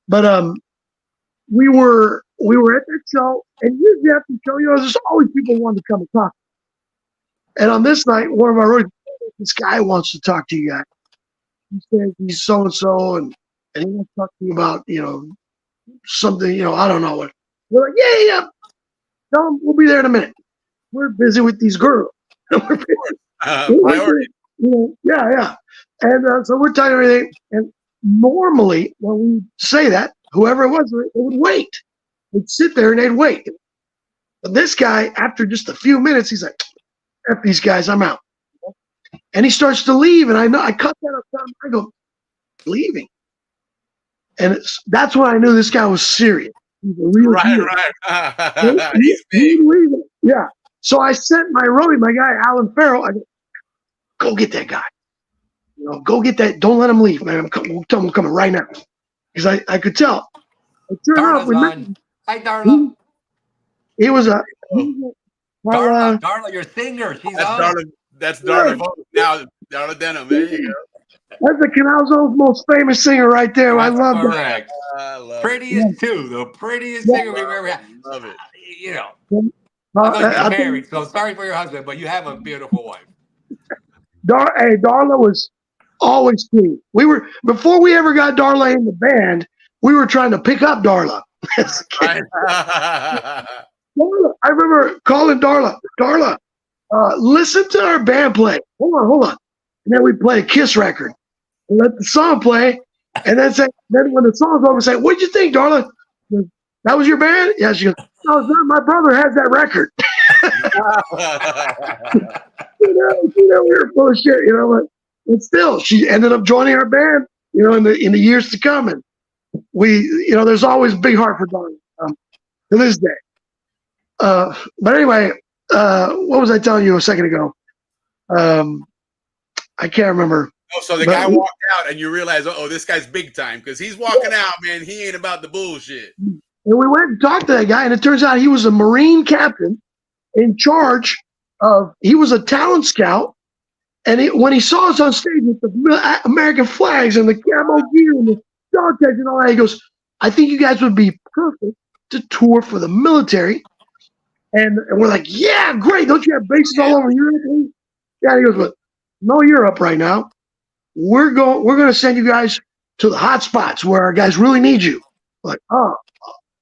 But we were at that show, and usually after the show, you know, there's always people who want to come and talk. And on this night, one of our this guy wants to talk to you guys. He says he's so and so, and he wants to talk to you about, you know, something, you know, I don't know what. We're like, yeah. Tell him we'll be there in a minute. We're busy with these girls. Priority. You know, yeah. And so we're telling everything. And normally, when we say that, whoever it was, they would wait. They'd sit there and they'd wait. But this guy, after just a few minutes, he's like, F these guys, I'm out. And he starts to leave. And I cut that up. I go, leaving. And that's when I knew this guy was serious. He's a real deal. Right. He's big. Yeah. So I sent my roadie, my guy, Alan Farrell, I go, go get that guy. You know, go get that. Don't let him leave, man. Tell him I'm coming right now. Because I could tell. Hi, Darla. He was a... Darla, your singer. She's That's Darla. That's Darla. Now, Darla Denham. There you go. That's the Canal Zone's most famous singer right there. I love that. Correct. I love Prettiest too, the prettiest singer we've ever had. Love it. You know, I know you're married, so sorry for your husband, but you have a beautiful wife. Hey, Darla was always clean. We were before we ever got Darla in the band. We were trying to pick up Darla. Right. Darla, I remember calling Darla. Darla, listen to our band play. Hold on. And then we play a Kiss record and let the song play. And then then when the song's over, say, "What'd you think, Darla? That was your band?" Yeah, she goes, "No, it's not. My brother has that record." We were full of shit, but still, she ended up joining our band, in the years to come. And we, there's always a big heart for Darla to this day. But anyway, what was I telling you a second ago? I can't remember. Oh, so the guy walked out, and you realize, this guy's big time because he's walking out, man. He ain't about the bullshit. And we went and talked to that guy, and it turns out he was a Marine captain in charge of. He was a talent scout, and when he saw us on stage with the American flags and the camo gear and the dog tags and all that, he goes, "I think you guys would be perfect to tour for the military." And we're like, "Yeah, great! Don't you have bases all over Europe?" Yeah, he goes, "But no Europe right now. We're going to send you guys to the hot spots where our guys really need you." Like, oh,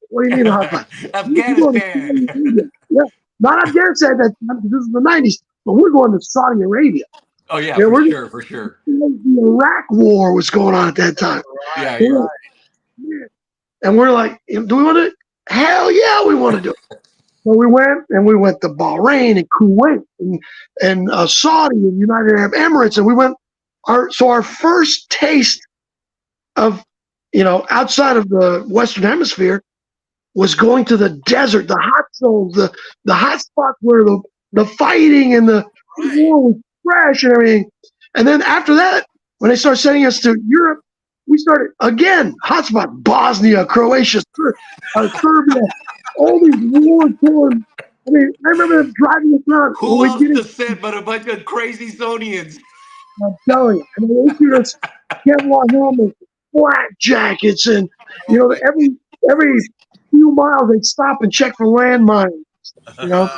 what do you mean the hot spots? Afghanistan. Yeah, not Afghanistan. This is the 90s, but we're going to Saudi Arabia. Oh yeah, for sure. The Iraq War was going on at that time. Yeah. And we're like, do we want to? Hell yeah, we want to do it. So we went to Bahrain and Kuwait and Saudi and United Arab Emirates, and we went. Our first taste of, outside of the Western Hemisphere was going to the desert, the hot zones, the hot spots where the fighting and the war was fresh and everything. And then after that, when they started sending us to Europe, we started again, hotspot, Bosnia, Croatia, Serbia, all these war-torn. I remember them driving us around. Who else to send but a bunch of crazy Zonians? I'm telling you, and they issued us Kevlar helmets, flak jackets, and every few miles they'd stop and check for landmines. So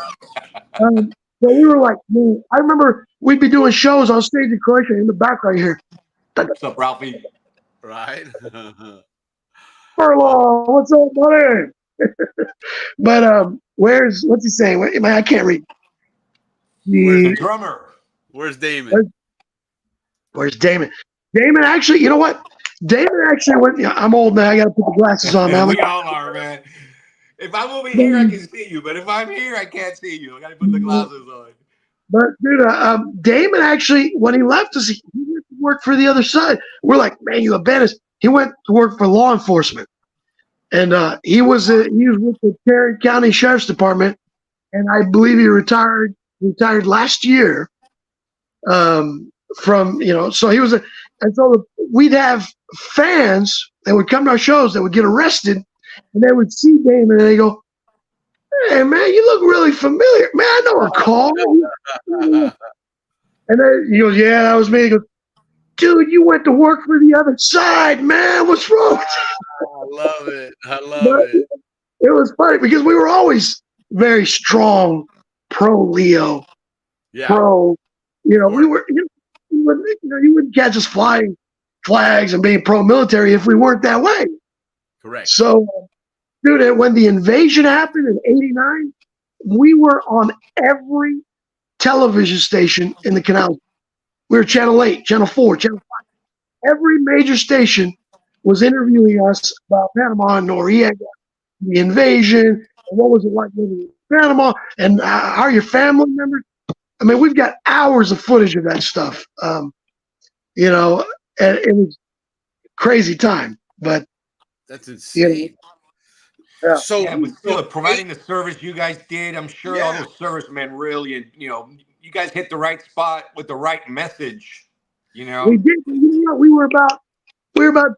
we were like, man, I remember we'd be doing shows on stage in Croatia in the back right here. What's up, Ralphie? Right. Furlong, what's up, buddy? But what's he saying? I can't read. Where's the drummer? Where's Damon? Where's Damon? Damon actually, you know what? Damon actually went. I'm old, man. I got to put the glasses on, man. We all are, man. If I'm over here, I can see you. But if I'm here, I can't see you. I got to put the glasses on. But, dude, Damon actually, when he left us, he went to work for the other side. We're like, man, you abandoned us. He went to work for law enforcement. And he was with the Tarrant County Sheriff's Department. And I believe he retired last year. So he was and so we'd have fans that would come to our shows that would get arrested, and they would see Damon and they go, "Hey man, you look really familiar, man. I know a call." And then he goes, "Yeah, that was me." He goes, "Dude, you went to work for the other side, man. What's wrong with you?" I love it. I love it. It was funny because we were always very strong, pro Leo, pro. We were. You wouldn't catch us flying flags and being pro-military if we weren't that way. Correct. So, dude, when the invasion happened in '89, we were on every television station in the canal. We were Channel 8, Channel 4, Channel 5. Every major station was interviewing us about Panama and Noriega, the invasion, and what was it like living in Panama, and how are your family members? I mean, we've got hours of footage of that stuff, and it was crazy time, but that's insane. Yeah. So, but still, providing the service you guys did, I'm sure all those servicemen really, you guys hit the right spot with the right message. We did. We were about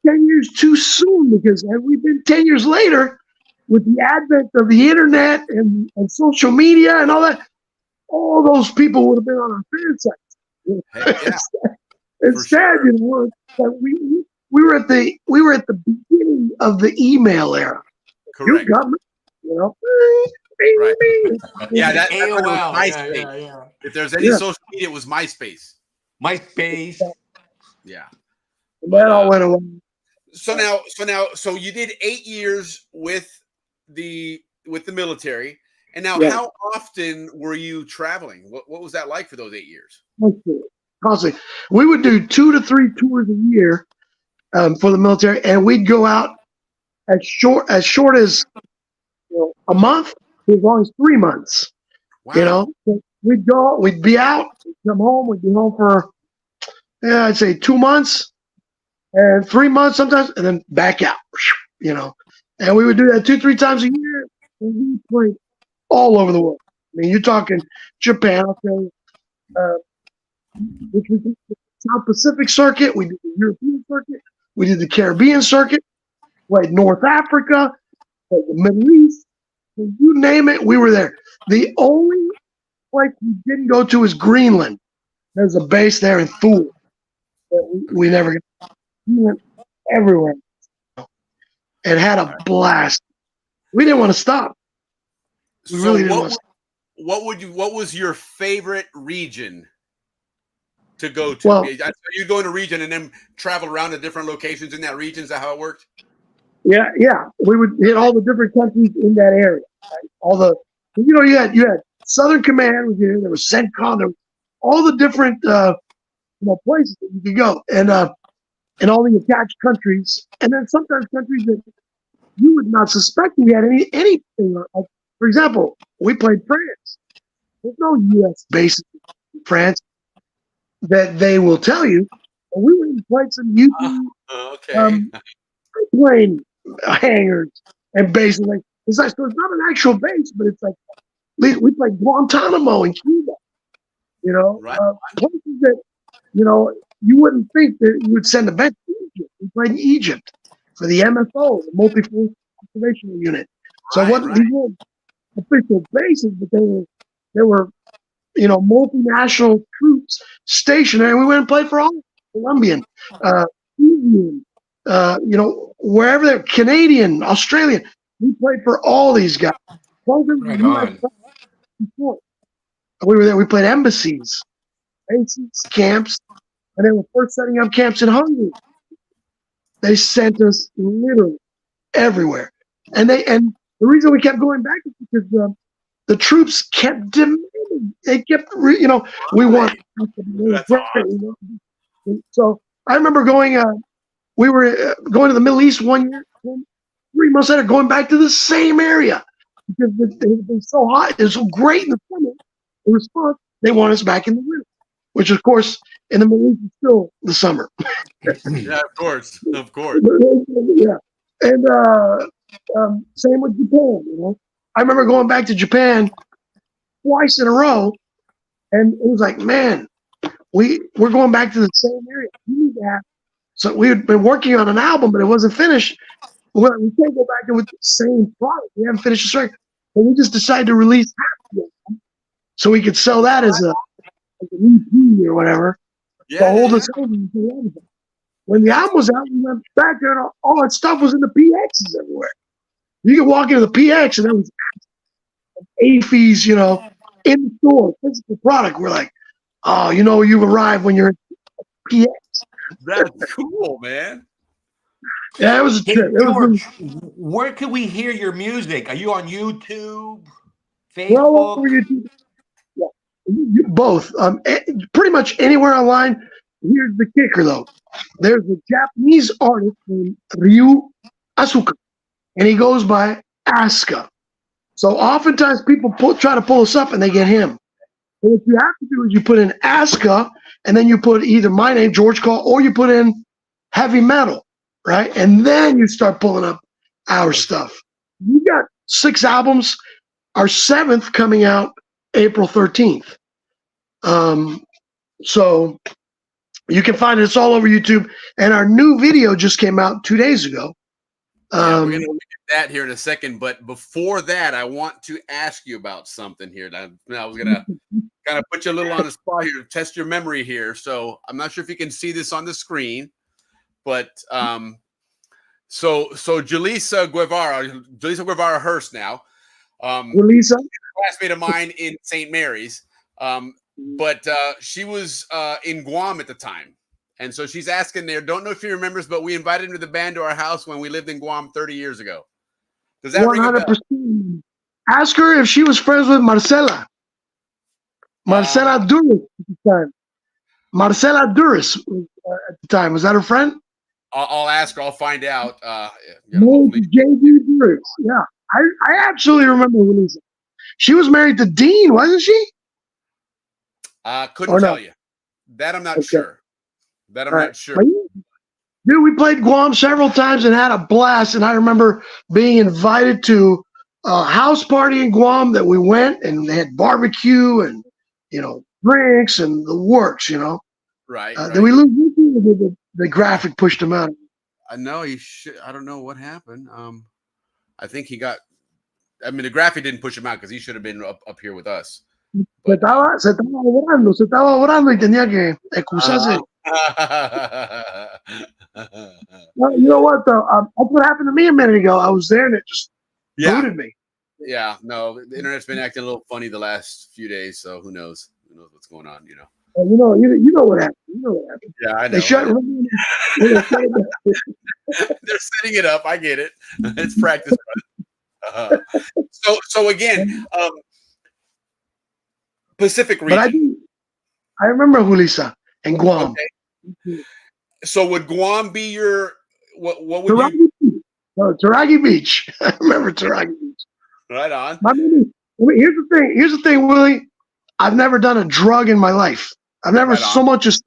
10 years too soon because had we been 10 years later, with the advent of the internet and social media and all that. All those people would have been on our fan sites. It's sad, sure. you know, that we were at the beginning of the email era. You Correct. got me, you know. Right. Yeah, that's when it was AOL. Yeah, MySpace. yeah, yeah. If there's any Yeah, social media, it was MySpace. MySpace. Yeah. and But that all went away. so you did 8 years with the military, and now Yeah, how often were you traveling? What was that like for those 8 years? constantly. We would do 2 to 3 tours a year for the military, and we'd go out as short as a month to as long as 3 months. You Wow. know, so we'd be out, we'd come home, we'd be home for I'd say 2 months and 3 months sometimes, and then back out. You know, and we would do that 2, 3 times a year, and we played all over the world. I mean, you're talking Japan, okay, which we did the South Pacific circuit, we did the European circuit, we did the Caribbean circuit, played North Africa, played the Middle East, you name it, we were there. The only place we didn't go to is Greenland. There's a base there in Thule. We never got. We went everywhere and had a blast. We didn't want to stop. We So really didn't want to stop. what was your favorite region to go to? Well, You go in a region and then travel around to different locations in that region. Is that how it worked? yeah. We would hit all the different countries in that area. Right? You had Southern Command was there. There was CENTCOM. There was all the different places that you could go, and all the attached countries, and then sometimes countries that you would not suspect we had anything. Like, for example, we played France. There's no U.S. bases in France that they will tell you. And we went and played some Okay. plane hangars and bases. Like it's like so it's not an actual base, but it's like we played Guantanamo in Cuba. Right. Places that you wouldn't think that you would send a vet to Egypt. We played in Egypt for the MFO, the Multi-Force Observational Unit. So Right. these weren't official bases, but they were multinational troops stationary. We went and played for all Colombian, Indian, wherever they're Canadian, Australian. We played for all these guys. Right on. We were there. We played embassies, bases, camps, and they were first setting up camps in Hungary. They sent us literally everywhere, and the reason we kept going back is because the troops kept demanding. They kept, we want. That's awesome. So I remember going. We were going to the Middle East one year. 3 months later, going back to the same area because it had been so hot. It was so great in the summer. In response, they want us back in the winter, which of course in the Middle East is still the summer. Yeah, of course. Yeah, and same with Japan. I remember going back to Japan twice in a row, and it was like, man, we're going back to the same area. We need to have. So we had been working on an album, but it wasn't finished. We can't go back with the same product. We haven't finished the record, but we just decided to release half of it, so we could sell that as an EP or whatever. Yeah. To hold us over. When the album was out, we went back there, and all that stuff was in the PXs everywhere. You could walk into the PX, and there was AFES, in the store, physical product. We're like, oh, you've arrived when you're in PX. That's cool, man. Yeah, it was a trip. George, where can we hear your music? Are you on YouTube, Facebook? We're all over YouTube. Yeah, both. Pretty much anywhere online. Here's the kicker, though. There's a Japanese artist named Ryu Asuka, and he goes by Asuka. So oftentimes people try to pull us up, and they get him. And what you have to do is you put in Asuka, and then you put either my name, George Call, or you put in heavy metal, right? And then you start pulling up our stuff. We got 6 albums. Our 7th coming out April 13th. So you can find it. It's all over YouTube. And our new video just came out 2 days ago. We're going to look at that here in a second. But before that, I want to ask you about something here. I was going to kind of put you a little on the spot here to test your memory here. So I'm not sure if you can see this on the screen, but so Julissa Guevara Hurst now, Julissa, classmate of mine in St. Mary's, but she was in Guam at the time. And so she's asking there, don't know if she remembers, but we invited her to the band to our house when we lived in Guam 30 years ago. Does that ring a bell? 100%. Ask her if she was friends with Marcela. Marcela Duras at the time. Marcela Duras at the time. Was that her friend? I'll ask her. I'll find out. No, JB Duras. Yeah. I absolutely remember Julissa. She was married to Dean, wasn't she? Couldn't tell you. That I'm not sure. That I'm not sure. Dude, we played Guam several times and had a blast. And I remember being invited to a house party in Guam that we went, and they had barbecue and, drinks and the works, Right. Did we lose Ricky, or did the graphic pushed him out? No, he should. I don't know what happened. I think he got. I mean, the graphic didn't push him out because he should have been up here with us. But, se estaba orando y tenía que excusarse. Well, you know what, though? That's what happened to me a minute ago. I was there and it just booted me. Yeah, no, the internet's been acting a little funny the last few days, so who knows? Who knows what's going on, Well, you know what happened. You know what happened. Yeah, I know. They shut They're setting it up. I get it. It's practice. So again, Pacific region. But I remember Julissa and Guam. Okay. So would Guam be your what would Taragi you? Beach. No, Taragi Beach. I remember Taragi Beach. Right on. Here's the thing, Willie. I've never done a drug in my life. I've never so much as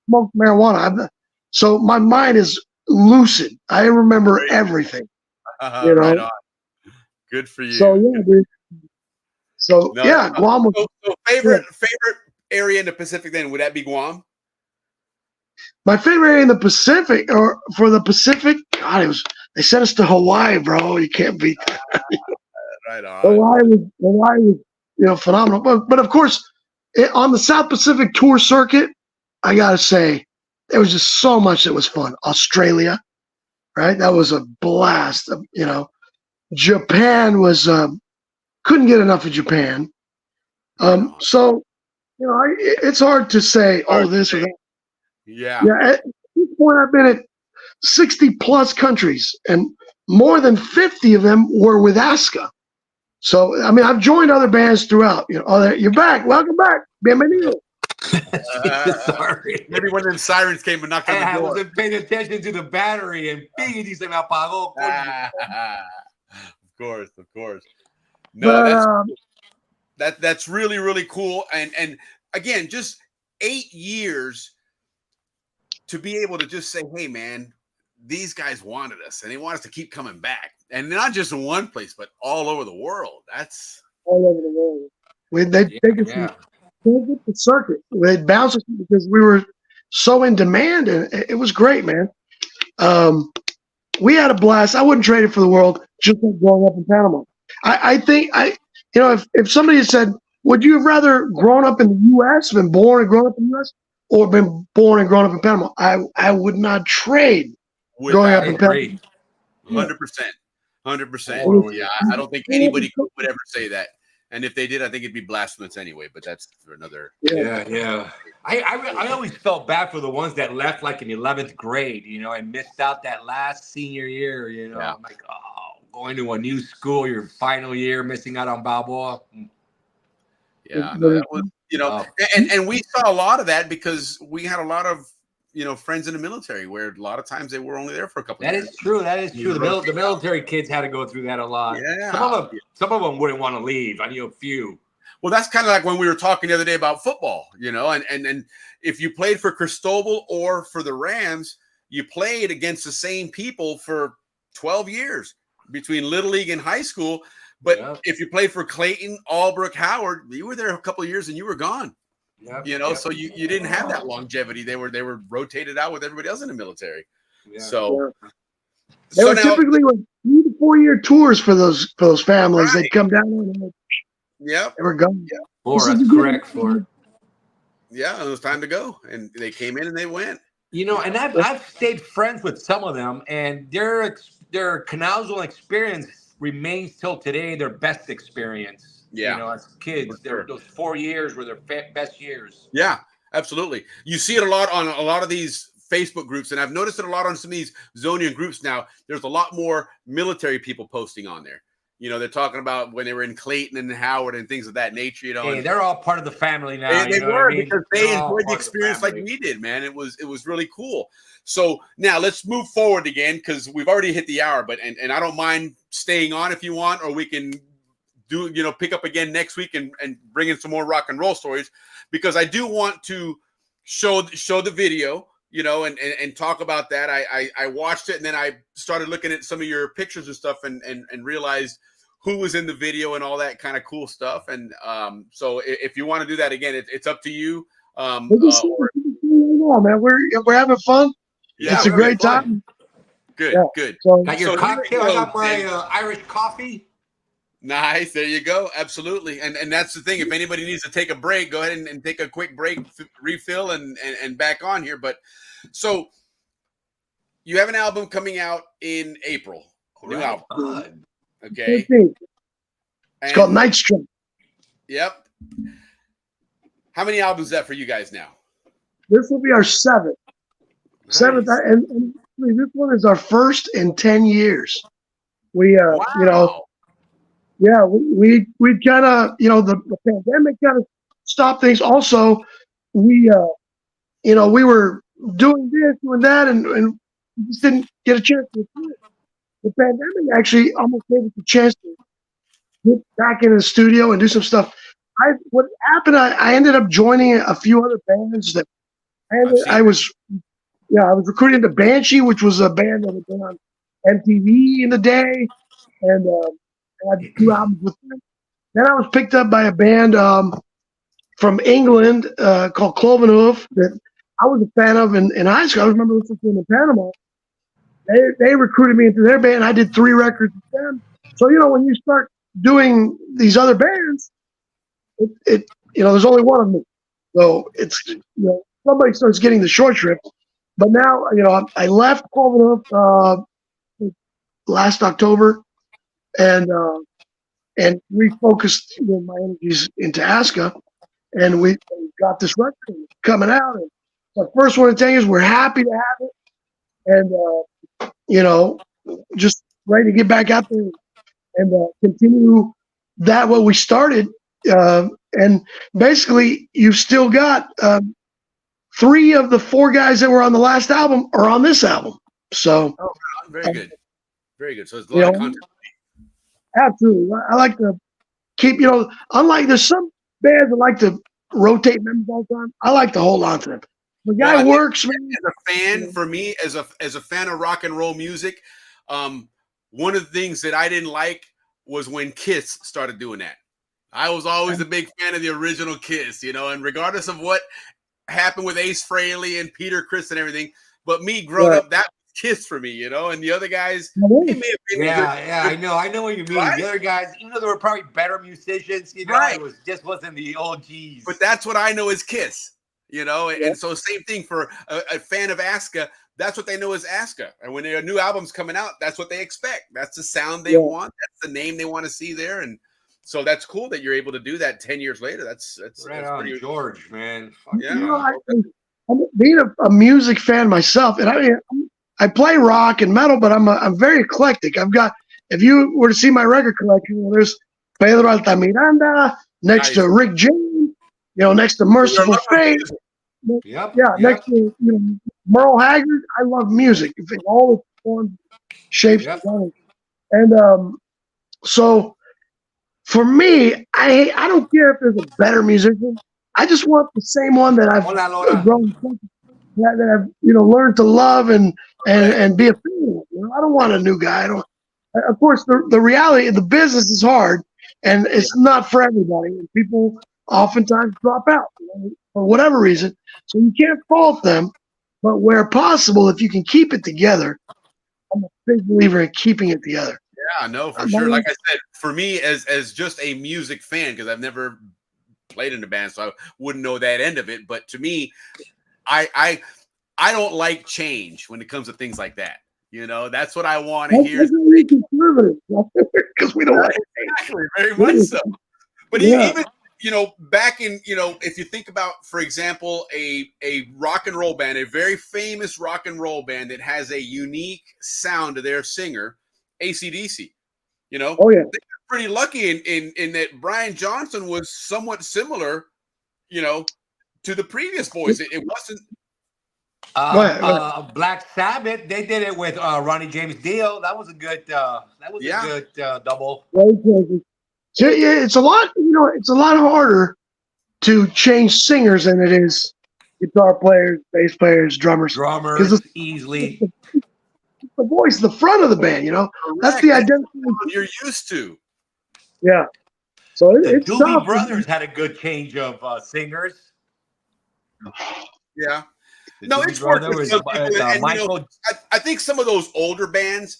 smoked marijuana. So my mind is lucid. I remember everything. Right on. Good for you. So yeah, dude. So yeah, Guam was so favorite area in the Pacific then, would that be Guam? My favorite area in the Pacific, or for the Pacific, God, they sent us to Hawaii, bro. You can't beat that. Right on. Hawaii was phenomenal. But of course, on the South Pacific tour circuit, I gotta say, there was just so much that was fun. Australia, right? That was a blast. Japan was couldn't get enough of Japan. So it's hard to say this or that. Yeah. At this point, I've been at 60 plus countries, and more than 50 of them were with ASCA. So, I mean, I've joined other bands throughout. You're back. Welcome back. Bienvenido. Sorry. Maybe one of them sirens came and knocked on the door. I wasn't paying attention to the battery, and biggie se me apagó. Of course. No, that's really, really cool. And again, just 8 years to be able to just say, hey, man, these guys wanted us, and they want us to keep coming back. And not just in one place, but all over the world. That's all over the world. They take us to the circuit. They'd bounce us because we were so in demand, and it was great, man. We had a blast. I wouldn't trade it for the world, just like growing up in Panama. I think if somebody had said, would you have rather grown up in the U.S., been born and grown up in the U.S., or been born and grown up in Panama? I would not trade growing up in Panama. 100%. 100%. Yeah, I don't think anybody would ever say that. And if they did, I think it'd be blasphemous anyway. But that's for another. Yeah. I always felt bad for the ones that left like in 11th grade, and missed out that last senior year. I'm like, going to a new school, your final year, missing out on Balboa. Yeah, that was, and we saw a lot of that because we had a lot of friends in the military where a lot of times they were only there for a couple of years. That is true. The military kids had to go through that a lot. Yeah. Some of them wouldn't want to leave. I knew a few. Well, that's kind of like when we were talking the other day about football, and if you played for Cristobal or for the Rams, you played against the same people for 12 years between Little League and high school. But if you played for Clayton, Albrook, Howard, you were there a couple of years and you were gone. So you didn't have that longevity. They were rotated out with everybody else in the military. So they were typically 3 to 4 year tours for those families. They'd come down and Yep. They were gone. Yeah. Four, that's correct. Four. Yeah, it was time to go, and they came in and they went. And I've stayed friends with some of them, and their Canal Zone experience remains till today their best experience. Yeah. As kids, those 4 years were their best years. Yeah, absolutely. You see it a lot on a lot of these Facebook groups, and I've noticed it a lot on some of these Zonian groups now. There's a lot more military people posting on there. They're talking about when they were in Clayton and Howard and things of that nature. Hey, they're all part of the family now. They were, because they enjoyed the experience like we did, man. It was really cool. So now let's move forward again, because we've already hit the hour. But and I don't mind staying on if you want, or we can do pick up again next week and bring in some more rock and roll stories, because I do want to show the video. And talk about that. I watched it, and then I started looking at some of your pictures and stuff, and realized who was in the video and all that kind of cool stuff. And so if you want to do that again, it's up to you. Man, we're having fun. Yeah, it's a great time. Good, good. So, got your cocktail? I got my Irish coffee. Nice. There you go. Absolutely. And that's the thing. If anybody needs to take a break, go ahead and take a quick break, refill, and back on here. But so you have an album coming out in April. New album. Okay. It's called Night Strike. Yep. How many albums is that for you guys now? This will be our seventh. Nice. Seventh, and this one is our first in 10 years. We wow. we kind of, the pandemic kind of stopped things. Also, we were doing this, doing that, and we just didn't get a chance to do it. The pandemic actually almost gave us a chance to get back into the studio and do some stuff. What happened, I ended up joining a few other bands that I was recruited into Banshee, which was a band that had been on MTV in the day, and I did 2 albums with them. Then I was picked up by a band from England called Cloven Hoof that I was a fan of in high school. I remember listening to them in Panama. They recruited me into their band. I did 3 records with them. So when you start doing these other bands, there's only one of me. So it's somebody starts getting the short shrift. But now I left Cloven Hoof last October, and refocused my energies into Aska, and we got this record coming out. And the first one in 10 years. We're happy to have it, and just ready to get back out there and continue what we started. And basically, you've still got 3 of the 4 guys that were on the last album are on this album. So, very good, very good. So it's a lot of content. Absolutely. I like to keep, unlike there's some bands that like to rotate members all the time. I like to hold on to them. The guy works, man. As a fan, for me, as a fan of rock and roll music, one of the things that I didn't like was when Kiss started doing that. I was always a big fan of the original Kiss, and regardless of what happened with Ace Frehley and Peter Criss and everything, but me growing up, that Kiss for me, and the other guys, they may have been I know what you mean. Right? The other guys, even though they were probably better musicians, right. It just wasn't the OGs. But that's what I know as Kiss, and so same thing for a fan of Aska. That's what they know as Aska, and when their new album's coming out, that's what they expect. That's the sound they want. That's the name they want to see there, and so that's cool that you're able to do that 10 years later. That's right on, pretty George, man. Fuck yeah. I'm being a music fan myself, and I play rock and metal, but I'm very eclectic. I've got, if you were to see my record collection, there's Pedro Altamiranda next to Rick James, next to Merciful Fate. Next to Merle Haggard. I love music. In all its forms, shapes, and so for me, I don't care if there's a better musician. I just want the same one that I've grown, that I've learned to love and be a fan of. I don't want a new guy. Of course, the reality of the business is hard, and it's not for everybody. And people oftentimes drop out for whatever reason. So you can't fault them. But where possible, if you can keep it together, I'm a big believer in keeping it together. Yeah, no, for sure. Like I said, for me as just a music fan, because I've never played in a band, so I wouldn't know that end of it. But to me, I don't like change when it comes to things like that. You know, that's what I want to hear. Conservative, because we don't like exactly, very much so. But even back in if you think about, for example, a rock and roll band, a very famous rock and roll band that has a unique sound to their singer, AC/DC. Oh yeah, they're pretty lucky in that Brian Johnson was somewhat similar, to the previous boys. It wasn't. Black Sabbath, they did it with Ronnie James Dio. That was a good. A good double. So, yeah, it's a lot. It's a lot harder to change singers than it is guitar players, bass players, drummers. Drummers easily. The voice, the front of the band. That's the identity you're used to. Yeah. So it's Doobie tough. Brothers had a good change of singers. Yeah. No, it's worked with some people, and I think some of those older bands,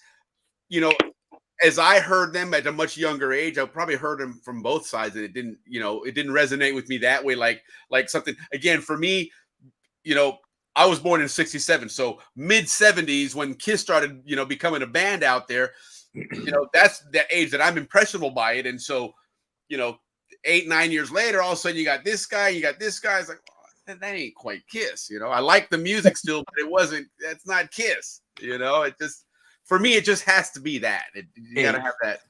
as I heard them at a much younger age, I probably heard them from both sides, and it didn't resonate with me that way. Like something, again, for me, I was born in '67, so mid '70s when Kiss started, becoming a band out there. That's the age that I'm impressionable by it, and so, 8-9 years later, all of a sudden you got this guy, you got this guy. It's like, that ain't quite Kiss, I like the music still, but that's not Kiss, it just, for me, it just has to be that. You gotta have that.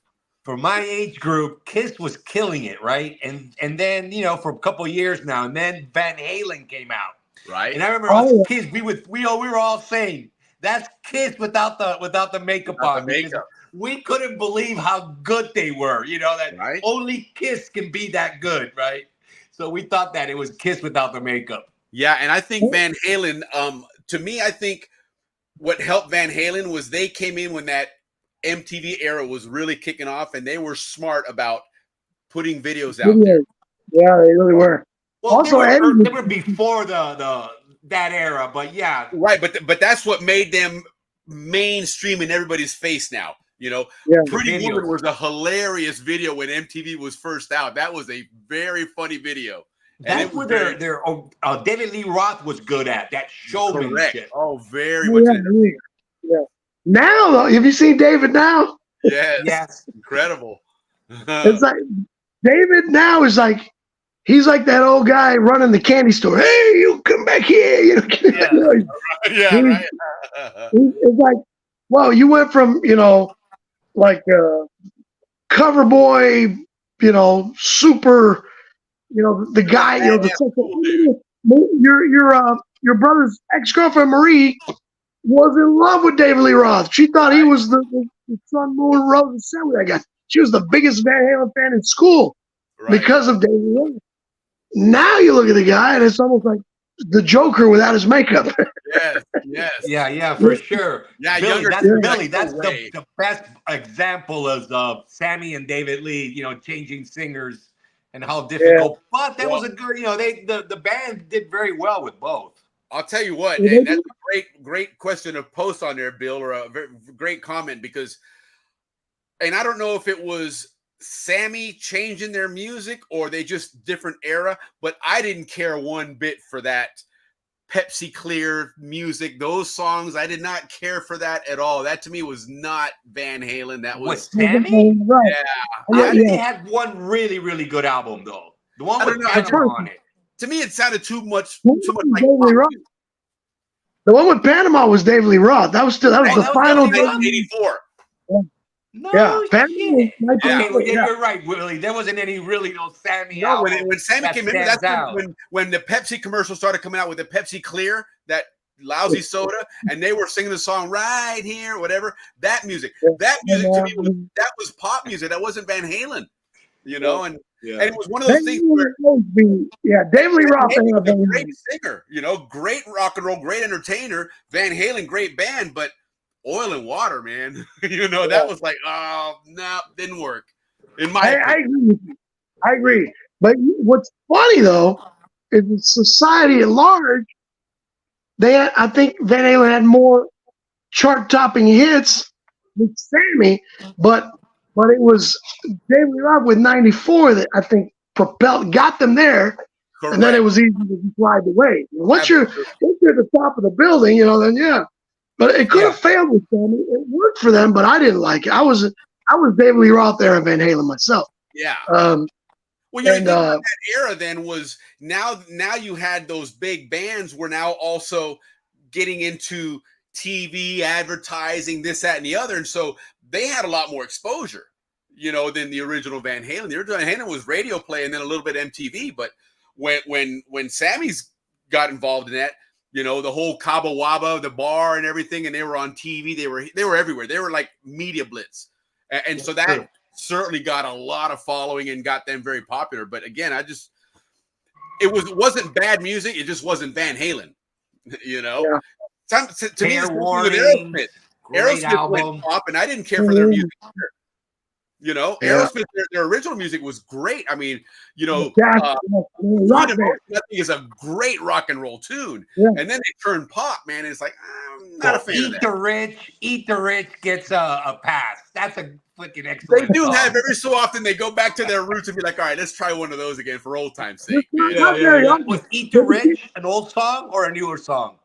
For my age group, Kiss was killing it, right? And then, for a couple of years now, and then Van Halen came out. Right. And I remember us kids, we were all saying, that's Kiss without the makeup on. We couldn't believe how good they were, that only Kiss can be that good, right? So we thought that it was Kiss without the makeup. Yeah, and I think Van Halen, to me, I think what helped Van Halen was they came in when that MTV era was really kicking off, and they were smart about putting videos out there. Yeah, they really were. Well, also, they were before that era, but yeah. Right, but that's what made them mainstream in everybody's face now. Pretty Woman was a hilarious video when MTV was first out. That was a very funny video. That's what David Lee Roth was good at, that showmanship. Oh, very much. Yeah. Now, though, have you seen David now? Yes. Incredible. It's like David now is like, he's like that old guy running the candy store. Hey, you come back here. Right. It's like, well, you went from, like cover boy, super, the guy, your brother's ex-girlfriend Marie was in love with David Lee Roth. She thought he was the Sun, Moon, Rose, and Sun with that guy. She was the biggest Van Halen fan in school because of David Lee Roth. Now you look at the guy, and it's almost like the Joker without his makeup. Yes. Yeah, for sure. Yeah, Billy, that's the best example of Sammy and David Lee, changing singers and how difficult. Yeah. But that was a good, the band did very well with both. I'll tell you what, and that's a great question to post on there, Bill, or a very great comment, because, and I don't know if it was Sammy changing their music or they just different era, but I didn't care one bit for that Pepsi Clear music, those songs. I did not care for that at all. That to me was not Van Halen. That was Sammy. Right. Yeah. They had one really, really good album though. The one with Panama on it. To me, it sounded too much like the one with Panama was David Lee Roth. That was the final day. 84. No, Panama. You're right, Willie. There wasn't any really Sammy. No, when Sammy came in, that's when the Pepsi commercial started coming out with the Pepsi Clear, that lousy soda, and they were singing the song right here, whatever. That music to me was pop music. That wasn't Van Halen, and it was one of those things where David Lee Roth was a great singer, great rock and roll, great entertainer. Van Halen, great band, but Oil and Water, man. That was like, oh, no, didn't work. In my opinion. I agree. But what's funny though is society at large. I think Van Halen had more chart-topping hits with Sammy, but it was David Lee Roth with 94 that I think got them there. Correct. And then it was easy to ride the wave. Once you're at the top of the building, then yeah. But it could have failed with Sammy. It worked for them, but I didn't like it. I was David Lee Roth there and Van Halen myself. Yeah. Well, you think about that era then was now you had those big bands were now also getting into TV, advertising, this, that, and the other. And so they had a lot more exposure, than the original Van Halen. The original Van Halen was radio play and then a little bit MTV. But when Sammy's got involved in that, the whole Cabo Wabo, the bar and everything, and they were on TV, they were everywhere. They were like media blitz. And so that certainly got a lot of following and got them very popular. But again, it wasn't bad music. It just wasn't Van Halen, Yeah. To me, it's Aerosmith. Aerosmith went pop, and I didn't care for their music. Aerosmith, their original music was great. I mean, Sweet Emotion, I think is a great rock and roll tune. Yeah. And then they turned pop, man. And it's like, I'm not a fan of that. Eat the Rich gets a pass. That's a freaking excellent They do song. have every so often they go back to their roots and be like, all right, let's try one of those again for old time's sake. Was Eat the Rich an old song or a newer song?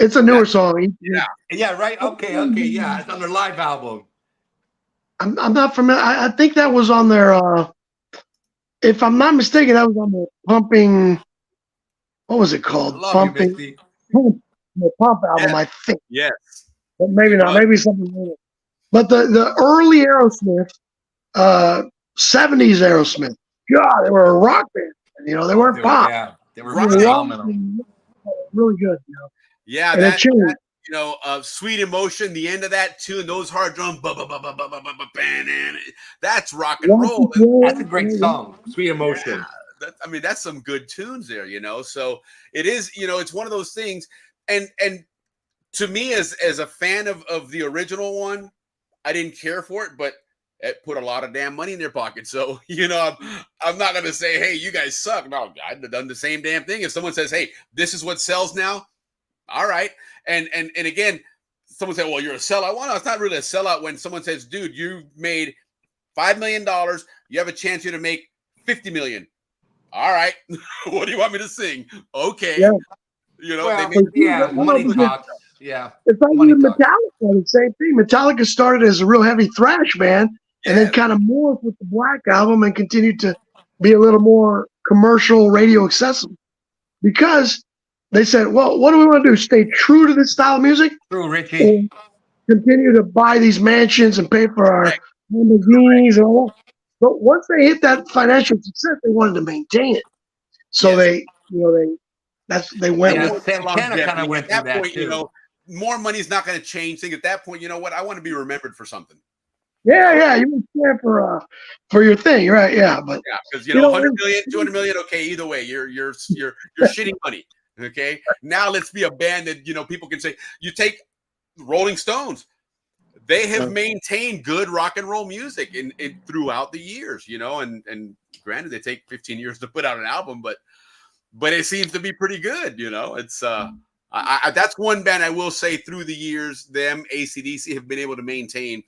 It's a newer song. Yeah, right. Okay, yeah. It's on their live album. I'm not familiar. I think that was on their. If I'm not mistaken, that was on the Pumping. What was it called? Pumping. The Pump album, I think. Yes. But maybe not. Maybe something later. But the early Aerosmith, 70s Aerosmith. God, they were a rock band. They weren't pop. Yeah, they were phenomenal. Really good. Yeah, that Sweet Emotion, the end of that tune, those hard drums, that's rock and roll. That's a great song, Sweet Emotion. Yeah, that's some good tunes there, So it is, it's one of those things. And to me, as a fan of the original one, I didn't care for it, but it put a lot of damn money in their pocket. So, I'm not going to say, hey, you guys suck. No, I'd have done the same damn thing. If someone says, hey, this is what sells now, all right. And again, someone said, well, you're a sellout. Well, no, it's not really a sellout when someone says, dude, you made $5 million. You have a chance here to make $50 million. All right. What do you want me to sing? Okay. Yeah. Money talks. Yeah. It's like Metallica, the same thing. Metallica started as a real heavy thrash band and then kind of morphed with the Black Album and continued to be a little more commercial, radio accessible. Because they said, well, what do we want to do? Stay true to this style of music? True, Richie. Continue to buy these mansions and pay for our Lamborghinis and all that. But once they hit that financial success, they wanted to maintain it. So they went with Santana kind of went through that point, too. More money's not going to change things. At that point, you know what? I want to be remembered for something. Yeah, you would stand for your thing, right? Yeah, but because 100 million, 200 million. Okay, either way, you're shitting money. Okay, now let's be a band that people can say. You take Rolling Stones; they have maintained good rock and roll music in throughout the years. And granted, they take 15 years to put out an album, but it seems to be pretty good. It's that's one band I will say through the years, them AC/DC have been able to maintain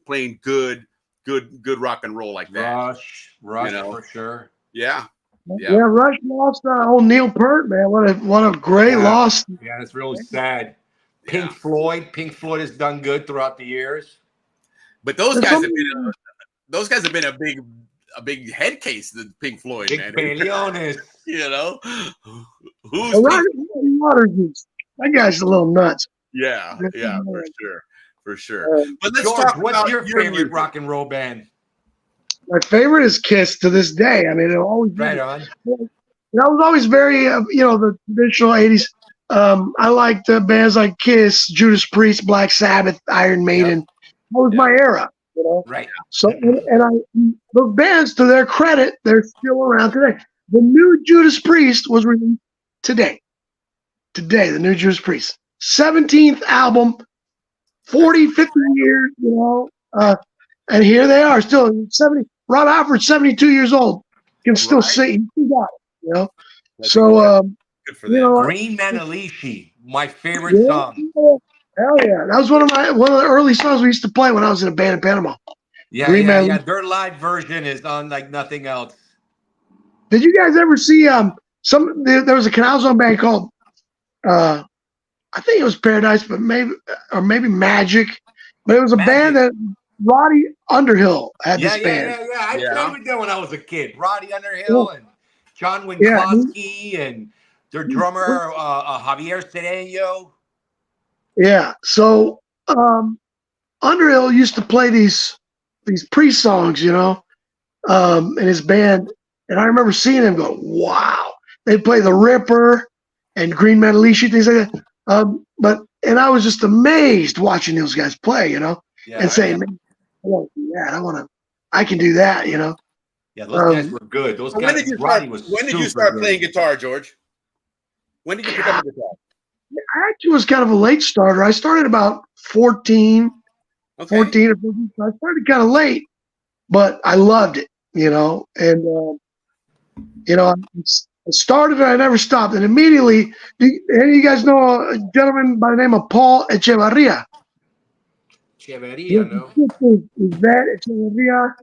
playing good rock and roll like that. Rush for sure. Yeah. Rush lost old Neil Peart, man. What a great loss. Yeah, it's really sad. Pink Floyd has done good throughout the years, but those guys have been a big head case. The Pink Floyd, Big man. Paleones. Who's that guy's a little nuts. Yeah, for sure. But let's George, talk what's about your favorite rock and roll band? My favorite is Kiss to this day. It'll always be. Right on. I was always very, the traditional 80s. I liked bands like Kiss, Judas Priest, Black Sabbath, Iron Maiden. That was my era, Right. So, those bands, to their credit, they're still around today. The new Judas Priest was released today. Today, the new Judas Priest. 17th album, 40, 50 years, and here they are, still 70. Ron Halford's 72 years old. Can still sing. He got it, So, good for them. Green Manalishi, my favorite song. Hell yeah. That was one of the early songs we used to play when I was in a band in Panama. Yeah, yeah. Their live version is on like nothing else. Did you guys ever see there was a Canal Zone band called I think it was Paradise, but maybe Magic. But it was a band that Roddy Underhill had this band. Yeah. I played with them when I was a kid. Roddy Underhill and John Winkowski and their drummer Javier Cedeño. Yeah. So Underhill used to play these pre-songs, in his band, and I remember seeing them go, "Wow!" They play the Ripper and Green Metalici, things like that. And I was just amazed watching those guys play, and saying, "Man, I want to do that. I can do that," Yeah, those guys were good. Those guys. When did you start playing guitar, George? When did you pick up the guitar? I actually was kind of a late starter. I started about 14 or 15. So I started kind of late, but I loved it, and I started and I never stopped. And immediately, any of you guys know a gentleman by the name of Paul Echevarria? No. Yvette Echevarria,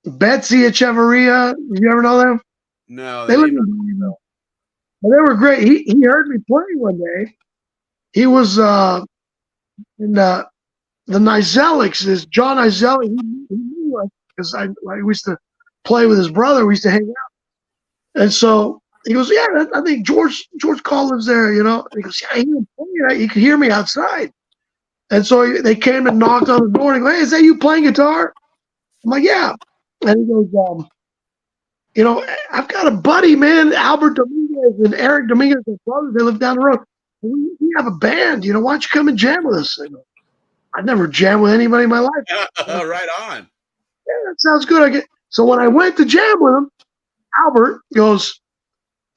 Betsy Echevarria. Did you ever know them? No. They were great. He heard me play one day. He was in the Nizelics. This John Nizelic. He knew us because I used to play with his brother. We used to hang out. And so he goes, "Yeah, I think George Call lives there, And he goes, "Yeah, he could hear me outside." And so they came and knocked on the door and he goes, "Hey, is that you playing guitar?" I'm like, "Yeah." And he goes, "I've got a buddy, man, Albert Dominguez and Eric Dominguez, their brothers. They live down the road. We have a band. Why don't you come and jam with us?" I go, "I've never jammed with anybody in my life." Right on. Yeah, that sounds good. So when I went to jam with him, Albert goes,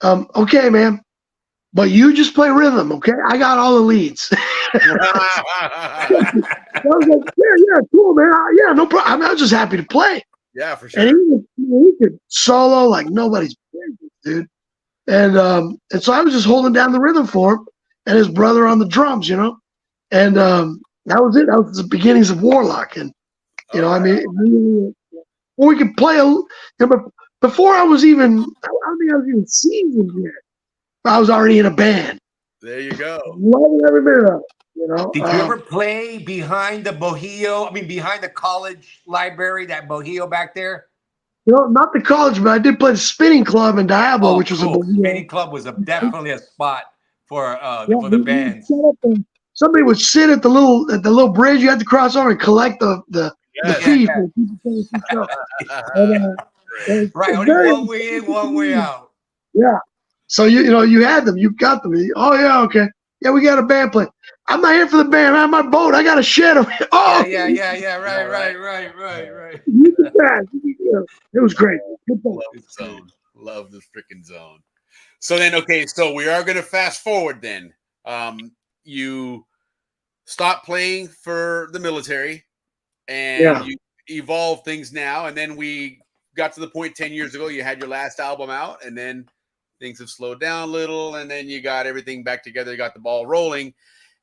"Okay, man, but you just play rhythm, okay? I got all the leads." I was like, "Yeah, cool, man. Yeah, no problem. I was just happy to play." Yeah, for sure. And he could solo like nobody's business, dude. And so I was just holding down the rhythm for him and his brother on the drums, And that was it. That was the beginnings of Warlock. And we could play but before I don't think I was even seasoned yet. I was already in a band. There you go. Loving every minute of it, Did you ever play behind the behind the college library, that Bohio back there? Not the college, but I did play the spinning club in Diablo, which was cool. Spinning club was definitely a spot for the bands. Somebody would sit at the little bridge you had to cross over and collect the fee. Right, only one way in, one way out. Yeah. So you had them, you got them. Oh yeah, okay. Yeah, we got a band playing. I'm not here for the band. I'm on my boat. I got a shed. Oh yeah. Right. It was great. Love the zone. Love the freaking zone. So then, so we are going to fast forward then. You stopped playing for the military and you evolved things now. And then we got to the point 10 years ago, you had your last album out and then things have slowed down a little. And then you got everything back together. You got the ball rolling.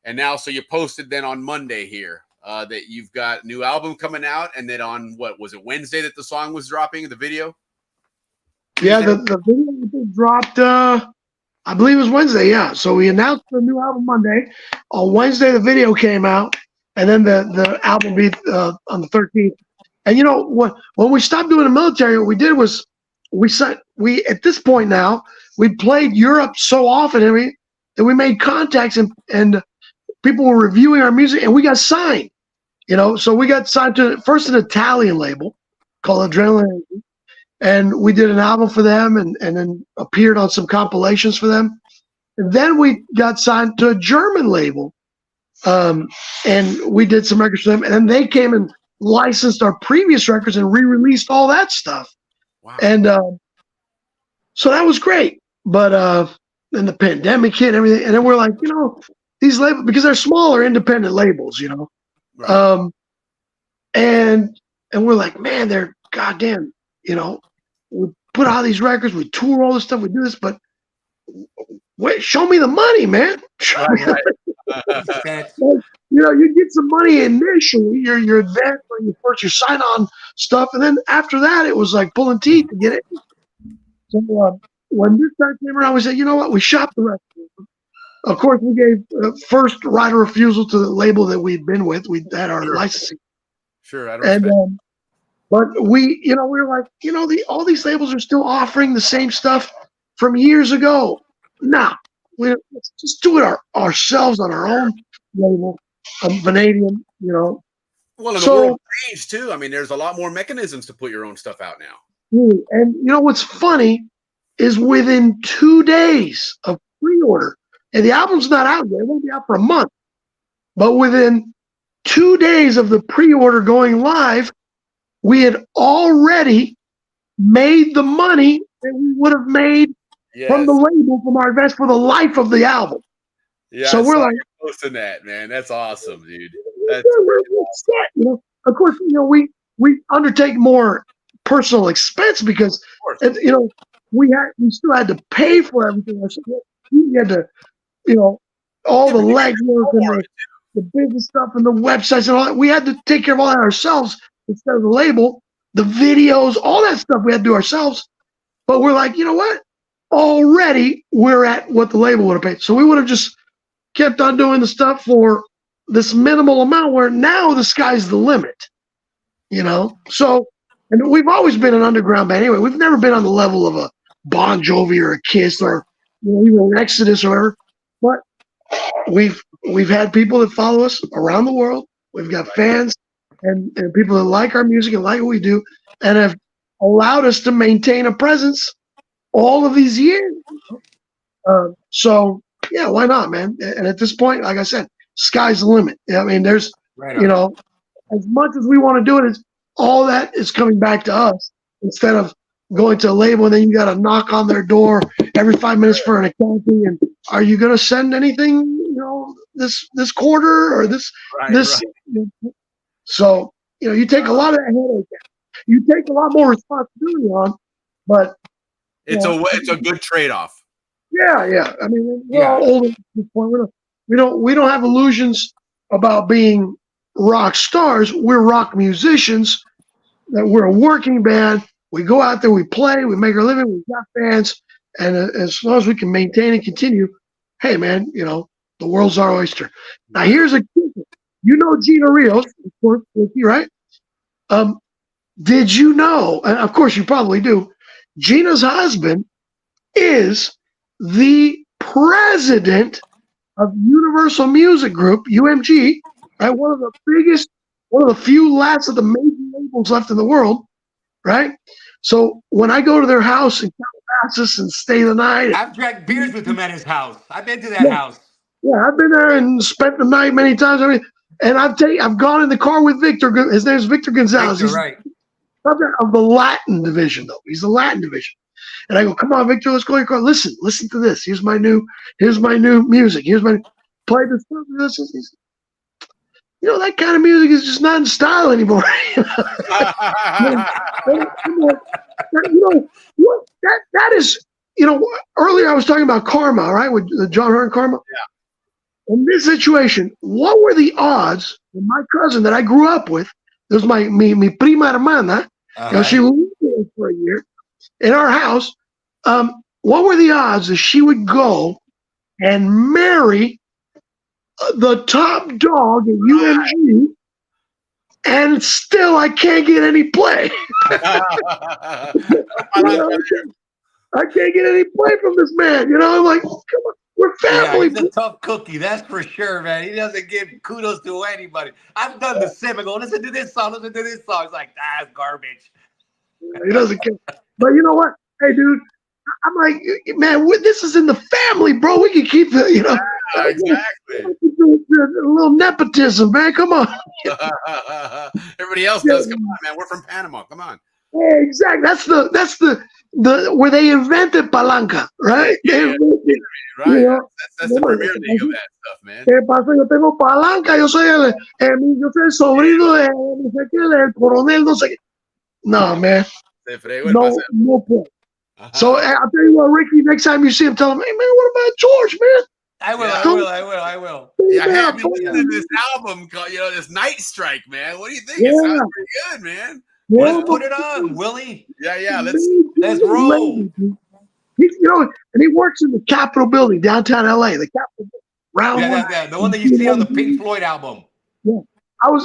And now, so you posted then on Monday here that you've got a new album coming out. And then on what was it, Wednesday that the song was dropping, the video? Yeah, the video dropped, I believe it was Wednesday, yeah. So we announced the new album Monday. On Wednesday, the video came out, and then the album beat on the 13th. And when we stopped doing the military, what we did was we at this point now, we played Europe so often that we made contacts and people were reviewing our music, and we got signed. So we got signed to first an Italian label called Adrenaline. And we did an album for them and then appeared on some compilations for them. And then we got signed to a German label. And we did some records for them. And then they came and licensed our previous records and re-released all that stuff. Wow. And so that was great. But then the pandemic hit and everything. And then we're like, these labels, because they're smaller independent labels, Right. And we're like, man, they're goddamn. We put out these records, we tour all this stuff, we do this, but wait, show me the money, man. Right. You get some money initially. You're there for your sign-on stuff, and then after that, it was like pulling teeth to get it. So when this time came around, we said, you know what? We shopped the rest of them. Of course, we gave first right of refusal to the label that we'd been with. We had our licensing. Sure, I don't and but we were like, all these labels are still offering the same stuff from years ago. Nah, let's just do it ourselves on our own label, Vanadium. Well, and the world changed too. I mean, there's a lot more mechanisms to put your own stuff out now. And what's funny is within 2 days of pre-order, and the album's not out yet, it won't be out for a month, but within 2 days of the pre-order going live, we had already made the money that we would have made from the label, from our invest for the life of the album. Yeah, so we're like posting that, man. That's awesome, dude. We're set, Of course, we undertake more personal expense because we still had to pay for everything. We had to, all the legwork and the business stuff and the websites and all that. We had to take care of all that ourselves instead of the label, the videos, all that stuff we had to do ourselves. But we're like, you know what? Already we're at what the label would have paid. So we would have just kept on doing the stuff for this minimal amount where now the sky's the limit, So, and we've always been an underground band anyway. We've never been on the level of a Bon Jovi or a Kiss or even an Exodus or whatever. But we've had people that follow us around the world. We've got fans and people that like our music and like what we do and have allowed us to maintain a presence all of these years. So, yeah, why not, man? And at this point, like I said, sky's the limit. I mean, there's, as much as we want to do it, all that is coming back to us instead of going to a label and then you got to knock on their door every 5 minutes for an accounting. And are you going to send anything, this quarter or this? So, you take a lot of that headache. You take a lot more responsibility on, but it's a good trade-off. Yeah. I mean, we're all old at this point. We don't have illusions about being rock stars. We're rock musicians. That we're a working band. We go out there, we play, we make our living, we've got fans, and as long as we can maintain and continue, hey man, the world's our oyster. Now here's a kicker. Gina Rios, of course, right? Did you know? And of course you probably do. Gina's husband is the president of Universal Music Group, UMG, right? One of the few last of the major labels left in the world, right? So when I go to their house in Calabasas and stay the night, I've drank beers with him at his house. I've been to that house. Yeah, I've been there and spent the night many times. And I've gone in the car with Victor. His name is Victor Gonzalez. Victor, right? Of the Latin division, though. He's the Latin division. And I go, come on, Victor, let's go in your car. Listen to this. Here's my new music. Play this stuff. Listen. That kind of music is just not in style anymore. That is, earlier I was talking about Karma, right? With John Hurt and Karma. Yeah. In this situation, what were the odds that my cousin that I grew up with, this was mi prima hermana, she lived there for a year in our house. What were the odds that she would go and marry the top dog at UMG, and still I can't get any play? I can't get any play from this man. I'm like, come on, we're family. Yeah, he's a tough cookie, that's for sure, man. He doesn't give kudos to anybody. I've done the same. I go, listen to this song. It's like, that's garbage. He doesn't care. But you know what? Hey, dude, I'm like, man, this is in the family, bro. We can keep the, exactly. A little nepotism, man. Come on. Everybody else does. Come on, man. We're from Panama. Come on. Yeah, exactly. That's the where they invented palanca, right? Yeah, right. That's the premier league of that stuff, man. ¿Qué pasa? Yo tengo palanca. Yo soy el sobrino de no sé qué, del coronel, no sé qué. No, man. No point. So I'll tell you what, Ricky, next time you see him, tell him, hey, man, what about George, man? I will. Yeah. I will. Yeah, hey, I've Yeah, been listening to this album called, this Night Strike, man. What do you think? It sounds pretty good, man. Let's yeah, put it on, Willie. Yeah. Let's roll. And he works in the Capitol building, downtown LA, the Capitol round one. Yeah. The one that you see on the Pink Floyd album. Yeah.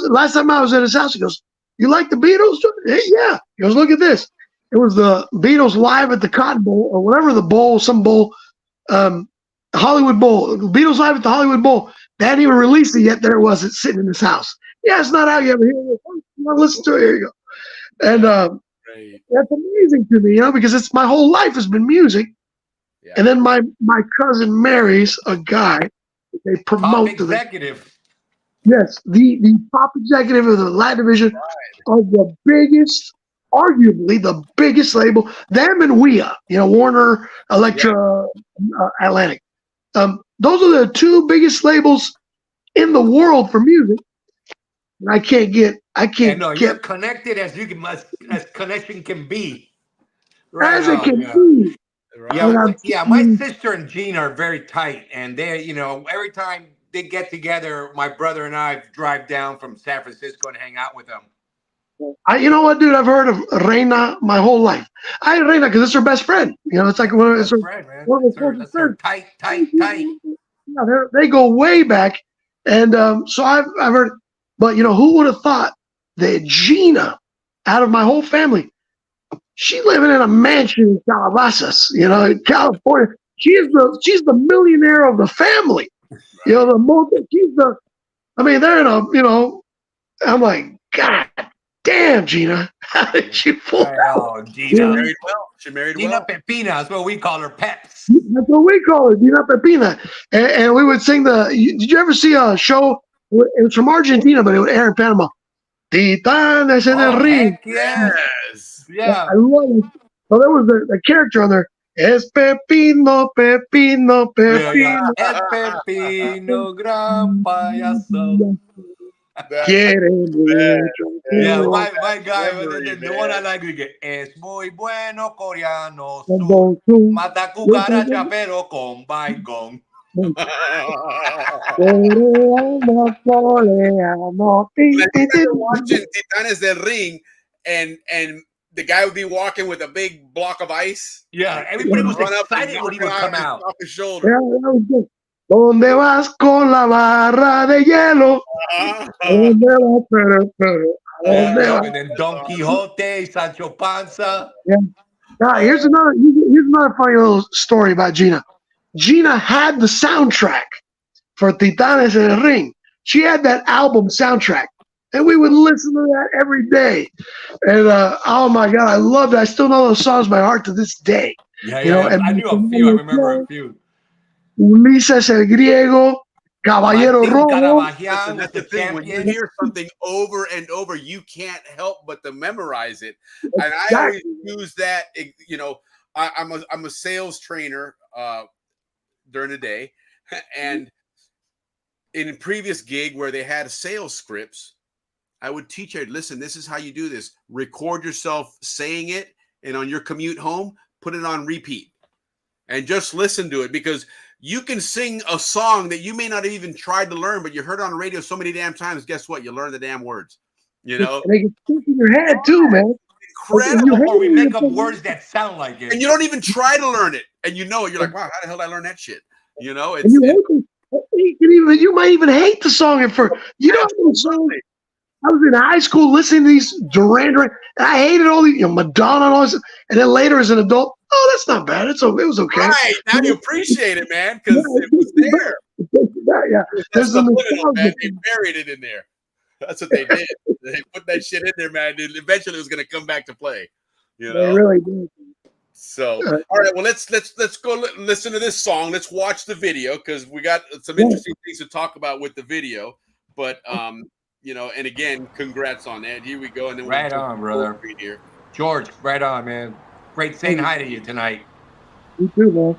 Last time I was at his house, he goes, "You like the Beatles?" Hey, yeah. He goes, "Look at this." It was the Beatles live at the Cotton Bowl or whatever the bowl, some bowl, Hollywood Bowl. The Beatles live at the Hollywood Bowl. They hadn't even released it yet. There it was. It's sitting in his house. Yeah, it's not out yet, but here you go. You want to listen to it? Here you go. And that's amazing to me, because it's my whole life has been music. Yeah. And then my cousin marries a guy. They promote Top executive. Yes, the top executive of the Latin division of the biggest, arguably the biggest label, them and WEA, Warner, Elektra, Atlantic. Those are the two biggest labels in the world for music. And I can't get. You're connected as you can, as connection can be. Right as it on, can yeah. be. Yeah, my sister and Gina are very tight, and they, every time they get together, my brother and I drive down from San Francisco and hang out with them. You know what, dude? I've heard of Reina my whole life. I had Reina because it's her best friend. It's like one of her friend, man. That's her tight. Yeah, they go way back, and so I've heard. But who would have thought that Gina, out of my whole family, she living in a mansion in Calabasas, in California. She's the millionaire of the family. She's the. I mean, they're in a. I'm like, God damn, Gina, how did you pull that? Oh, Gina. She married Gina well. Pepina, that's what we call her, Peps. That's what we call her, Gina Pepina. And we would sing did you ever see a show? It was from Argentina, but it would air in Panama. Titanes en el ring. Yes. Yeah. I love it. So there was the character on there. Es Pepino, Pepino, Pepino. Es Pepino, gran payaso. Yeah, my guy, the one I like to get. Es muy bueno coreano. Mata cucaracha, pero con baigón. Watching Titanes del Ring, and the guy would be walking with a big block of ice. Yeah, everybody was excited when he would come out. Off his shoulder. ¿Dónde vas con la barra de hielo? ¿Dónde vas? And then Don Quixote, Sancho Panza. Yeah. Here's another funny little story about Gina. Gina had the soundtrack for Titanes en el Ring. She had that album soundtrack, and we would listen to that every day. And oh my God, I loved it. I still know those songs by heart to this day. Yeah. I knew a few. I remember a few. Ulises el Griego, Caballero Rojo. That's the thing. When you hear something over and over, you can't help but to memorize it. And I always use that. I'm a sales trainer during the day, and in a previous gig where they had sales scripts, I would teach her, listen, this is how you do this. Record yourself saying it, and on your commute home, put it on repeat and just listen to it, because you can sing a song that you may not have even tried to learn, but you heard it on the radio so many damn times. Guess what? You learn the damn words. And they can stick in your head too, man. Incredible. Or we make up words that sound like it. And you don't even try to learn it. And you know it. You're like, wow, how the hell did I learn that shit? You might even hate the song at first. I was in high school listening to these Duran Duran, and I hated all these, Madonna and all this. And then later as an adult, that's not bad. It was okay. Right. Now you appreciate it, man, because it was there. Yeah. There's man. They buried it in there. That's what they did. They put that shit in there, man. And eventually it was going to come back to play. They really did. So, all right. Well, let's go listen to this song. Let's watch the video, because we got some interesting things to talk about with the video. But and again, congrats on that. Here we go. And then right on, brother. Here. George, right on, man. Great saying hi to you tonight. You too, man.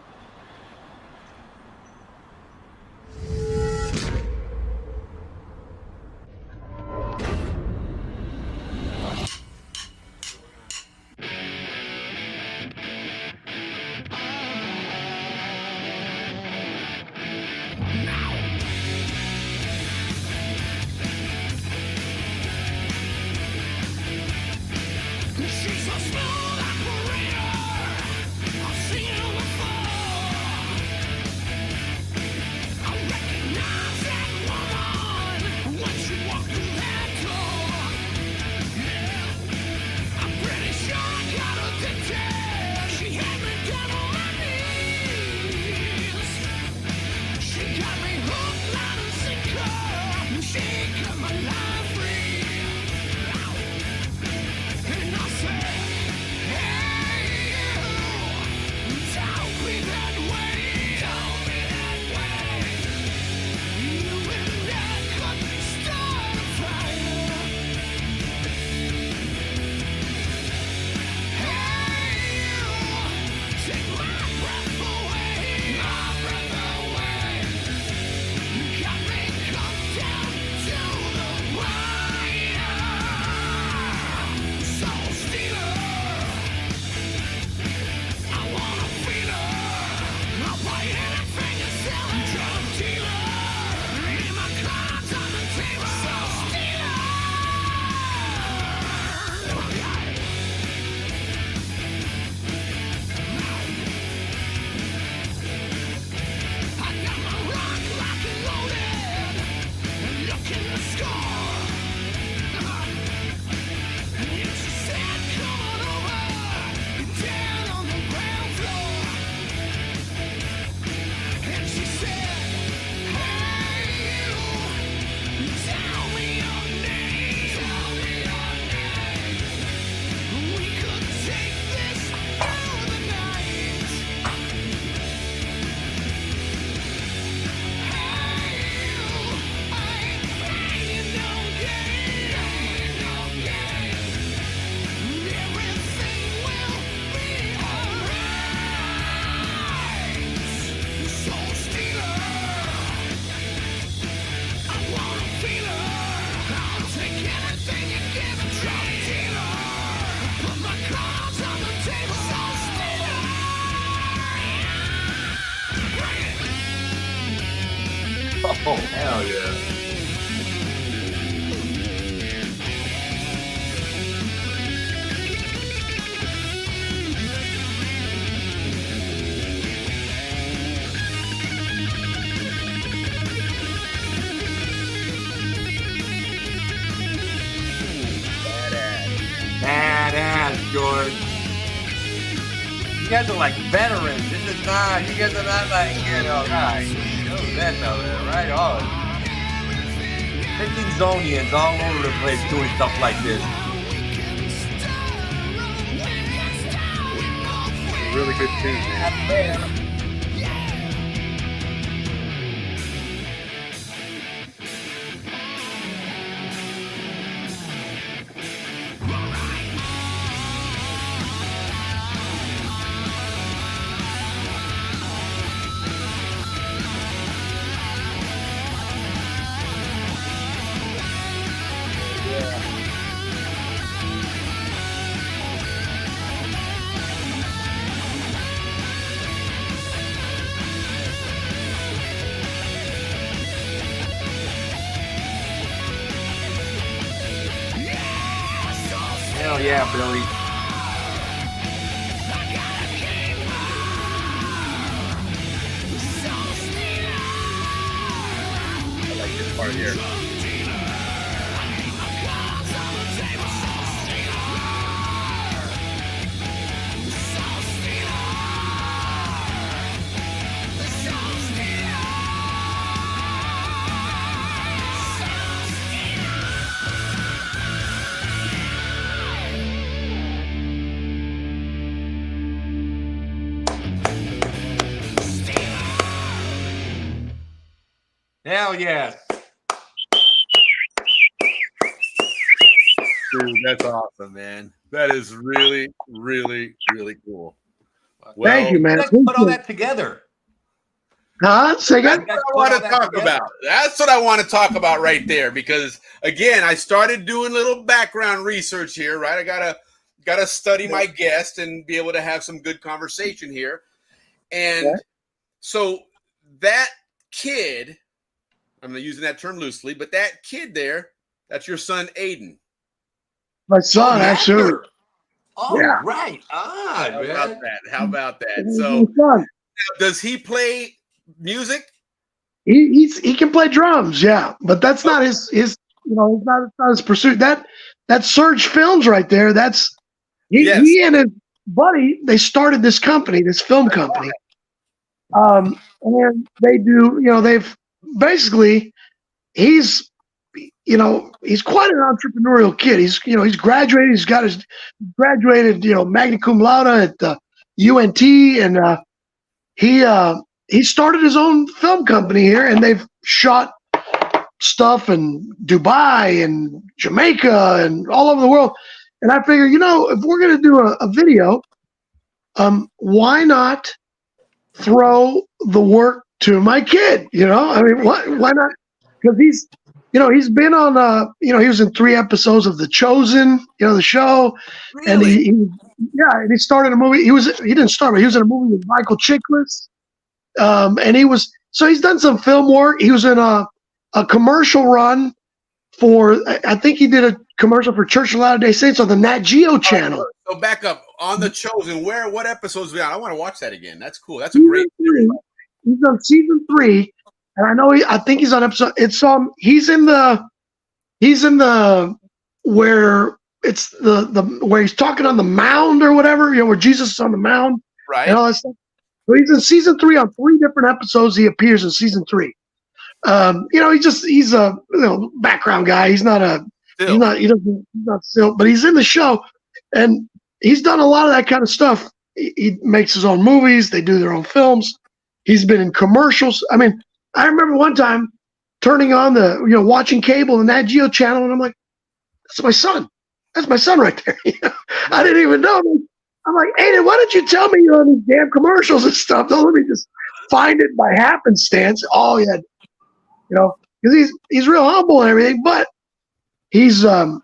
on, George. You guys are like veterans. This is not. You guys are not like right. No vets out there, right? Oh, freaking Zonians all over the place doing stuff like this. Really good tune, man. Hell yeah, Billy. I like this part here. Hell yes. Dude, that's awesome, man. That is really, really, really cool. Well, Thank you, man. Let's put all that together. Huh? Say again? That's what I want to talk about. That's what I want to talk about right there. Because again, I started doing a little background research here, right? I gotta study my guest and be able to have some good conversation here. And so that kid, I'm using that term loosely, but that kid there, that's your son Aiden. My son, absolutely. Oh, Yeah. right. Ah, How man. about that? How about that? My So son. does he play music? He can play drums, yeah, but that's not his it's not his pursuit. That's Surge Films right there. That's he and his buddy. They started this company, this film company, and they do. They've basically he's quite an entrepreneurial kid. He's graduated. He's got his graduated magna cum laude at the UNT, and he started his own film company here, and they've shot stuff in Dubai and Jamaica and all over the world. And I figure, if we're going to do a video, why not throw the work to my kid? I mean, why not? Because he's been on, he was in 3 episodes of The Chosen, the show. Really? And he started a movie. He didn't start, but he was in a movie with Michael Chiklis. And he's done some film work. He was in a commercial run for, I think he did a commercial for Church of Latter-day Saints on the Nat Geo channel. So back up on The Chosen. What episodes? I want to watch that again. That's cool. That's a great series. He's on season 3, and I think he's on episode. He's in the where it's the where he's talking on the mound or whatever. Where Jesus is on the mound, right? And all that stuff. So he's in season 3 on 3 different episodes. He appears in season 3. He's a background guy. He's not still, but he's in the show, and he's done a lot of that kind of stuff. He makes his own movies. They do their own films. He's been in commercials. I mean, I remember one time turning on watching cable, the Nat Geo channel, and I'm like, that's my son. That's my son right there. I didn't even know. I'm like, Aiden, why don't you tell me you're on these damn commercials and stuff? Don't let me just find it by happenstance. Oh yeah, because he's real humble and everything, but he's a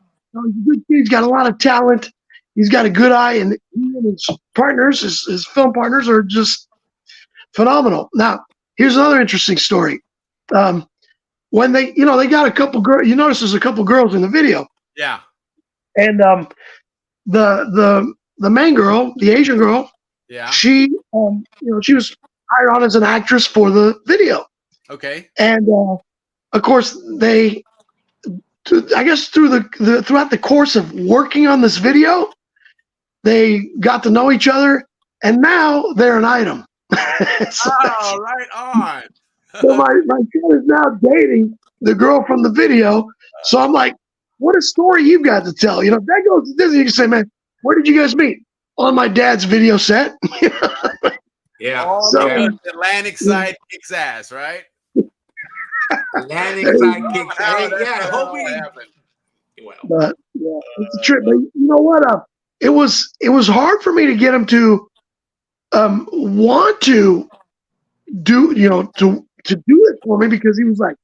good kid. He's got a lot of talent. He's got a good eye, and he and his partners, his film partners, are just phenomenal. Now, here's another interesting story. When they got a couple girls. You notice there's a couple girls in the video. Yeah. And the main girl, the Asian girl, yeah, she she was hired on as an actress for the video. Okay. And of course I guess throughout the course of working on this video, they got to know each other, and now they're an item. Oh, right on. So my son is now dating the girl from the video. So I'm like, what a story you've got to tell. You know, if that goes to Disney, you can say, man, where did you guys meet? On my dad's video set. Yeah. So, yeah. Atlantic side kicks ass, right? Atlantic side kicks. Hey, yeah, hopefully. Well, but yeah, it's a trip. But you know what? It was hard for me to get him to want to do, you know, to do it for me, because he was like,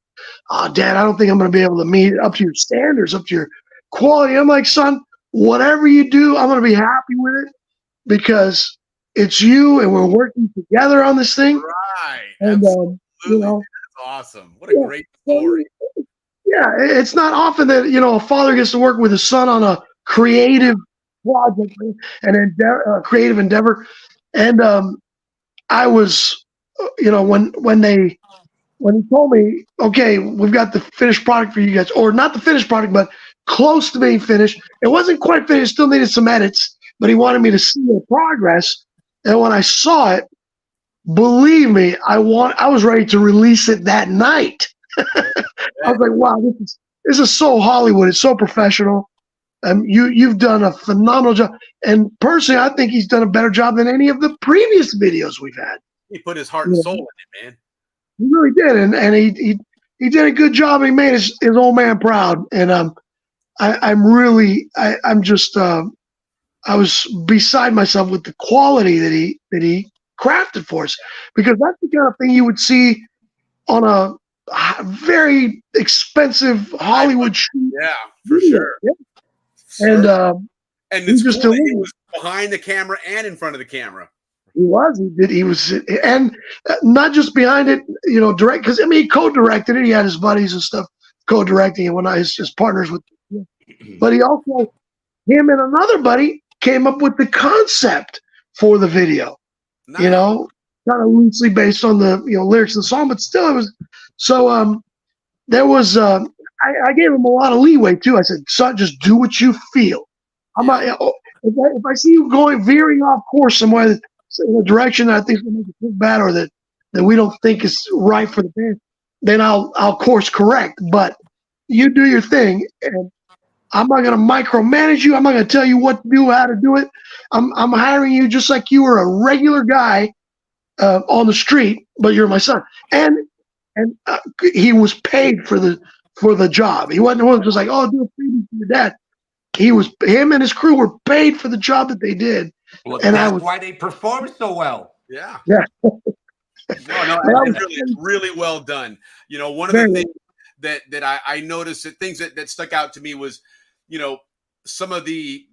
oh, Dad, I don't think I'm going to be able to meet up to your standards, up to your quality. I'm like, son, whatever you do, I'm going to be happy with it, because it's you and we're working together on this thing. Right. And, Absolutely. you know, That's awesome. What a great story. Yeah, it's not often that, you know, a father gets to work with his son on a creative project and creative endeavor. And I was, you know, when he told me, okay, we've got the finished product for you guys, or not the finished product, but close to being finished. It wasn't quite finished; still needed some edits, but he wanted me to see the progress. And when I saw it, believe me, I was ready to release it that night. I was like, wow, this is so Hollywood. It's so professional. You've done a phenomenal job. And personally, I think he's done a better job than any of the previous videos we've had. He put his heart and soul in it, man. He really did, and he did a good job. And he made his old man proud. And I was beside myself with the quality that he crafted for us, because that's the kind of thing you would see on a very expensive Hollywood shoot. Yeah, for sure. Yeah. Sure. And it's just cool that he was behind the camera and in front of the camera. He was, and not just behind it, you know, direct, because I mean, he co-directed it. He had his buddies and stuff co-directing it, when his partners with, but he also, him and another buddy came up with the concept for the video. Nice. You know, kind of loosely based on the, you know, lyrics of the song, but still it was. So there was I gave him a lot of leeway too. I said, son, just do what you feel. I'm not, if I see you veering off course somewhere in a direction that I think is going to make it look bad, or that we don't think is right for the band, then I'll course correct. But you do your thing, and I'm not going to micromanage you. I'm not going to tell you what to do, how to do it. I'm hiring you just like you were a regular guy on the street, but you're my son. And he was paid for the job. He wasn't just like, oh, do a preview for your dad. Him and his crew were paid for the job that they did. Well, and that's why they performed so well. Yeah. Yeah. No, really, really well done. You know, one of the things that I noticed, that things that stuck out to me was, you know, some of the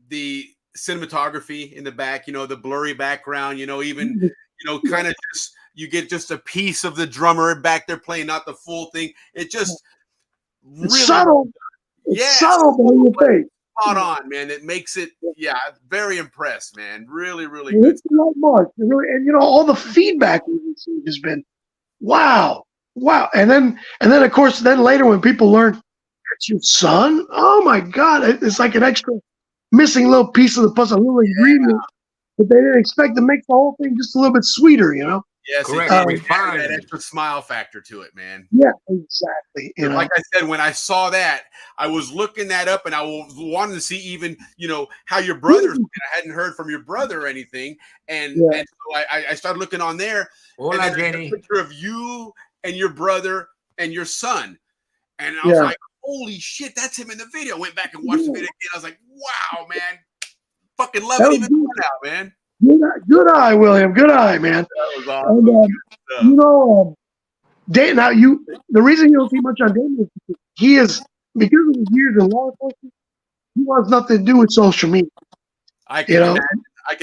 cinematography in the back, you know, the blurry background, you know, even, you know, kind of just, you get just a piece of the drummer back there playing, not the full thing. It just really subtle. It's subtle, but in your face. Spot on, man. It makes it, yeah, very impressed, man. Really, really good. It's the right mark. Really, and you know, all the feedback we've received has been, wow. And then of course, then later when people learn that's your son, oh my God, it's like an extra missing little piece of the puzzle, a little ingredient that they didn't expect to make the whole thing just a little bit sweeter, you know? Yes, that extra smile factor to it, man. Yeah, exactly. You know? Like I said, when I saw that, I was looking that up, and I was wanting to see even, you know, how your brother's. I hadn't heard from your brother or anything, and so I started looking on there. Hola, and Jenny. A picture of you and your brother and your son, and I was like, "Holy shit, that's him in the video." Went back and watched the video again. I was like, "Wow, man, fucking love it even more now, man." Good eye, William. Good eye, man. That was awesome. And, you know, Dave, now the reason you don't see much on Damien is because of his years in law enforcement, he wants nothing to do with social media. I can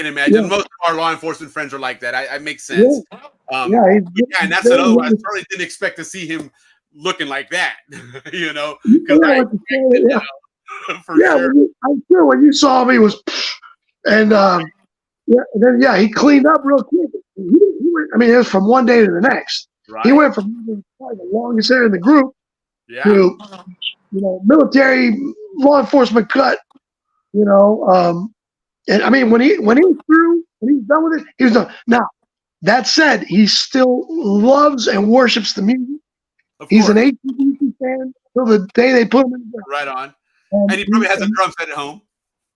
imagine. Yeah. Most of our law enforcement friends are like that. I make sense. Yeah, and that's another one. I certainly didn't expect to see him looking like that. You know, because for sure. I'm sure when you saw him, he was, and then he cleaned up real quick. He went, I mean, it was from one day to the next. Right. He went from probably the longest hair in the group to, you know, military law enforcement cut. You know, And I mean, when he was through, when he was done with it, he was done. Now, that said, he still loves and worships the music. He's an AC/DC fan till the day they put him in the ground. Right on. And he probably has a drum set at home.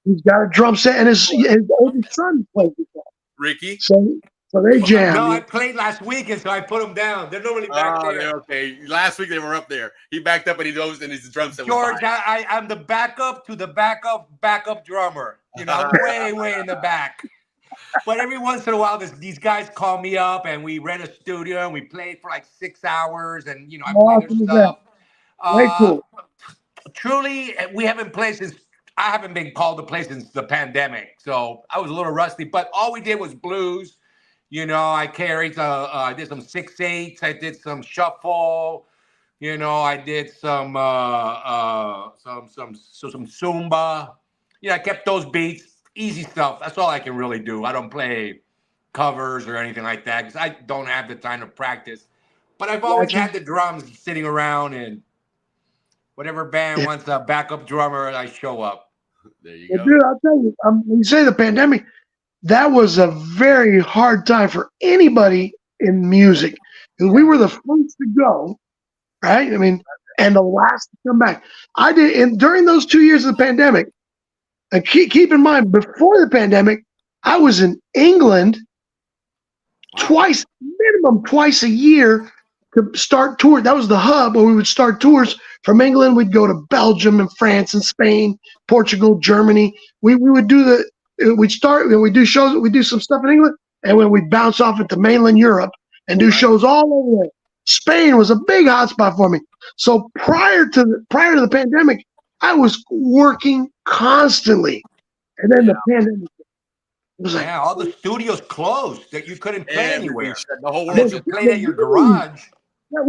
He's got a drum set, and his oldest son plays guitar. Ricky? So they jam. No, I played last week, and so I put them down. They're normally back there. Okay. Last week they were up there. He backed up, and he goes, and his drum set George, was behind. I'm the backup to the backup drummer. You know, way in the back. But every once in a while, these guys call me up, and we rent a studio, and we play for like 6 hours, and you know, I play their stuff. Way cool. Truly, we haven't played since. I haven't been called to play since the pandemic, so I was a little rusty. But all we did was blues. You know, I carried. I did some 6/8. I did some shuffle. You know, I did some Zumba. You know, I kept those beats. Easy stuff. That's all I can really do. I don't play covers or anything like that because I don't have the time to practice. But I've always had the drums sitting around, and whatever band wants a backup drummer, I show up. There you go. Dude, I'll tell you, when you say the pandemic, that was a very hard time for anybody in music. We were the first to go, right? I mean, and the last to come back. I did, and during those 2 years of the pandemic, and keep in mind, before the pandemic, I was in England minimum twice a year to start tours. That was the hub where we would start tours. From England, we'd go to Belgium and France and Spain, Portugal, Germany. We would do we'd do shows, we'd do some stuff in England, and when we'd bounce off into mainland Europe and do shows all over there. Spain was a big hotspot for me. So prior to the pandemic, I was working constantly, and then the pandemic. It was like, all the studios closed that you couldn't play anywhere. The whole world You played at your garage. Yeah,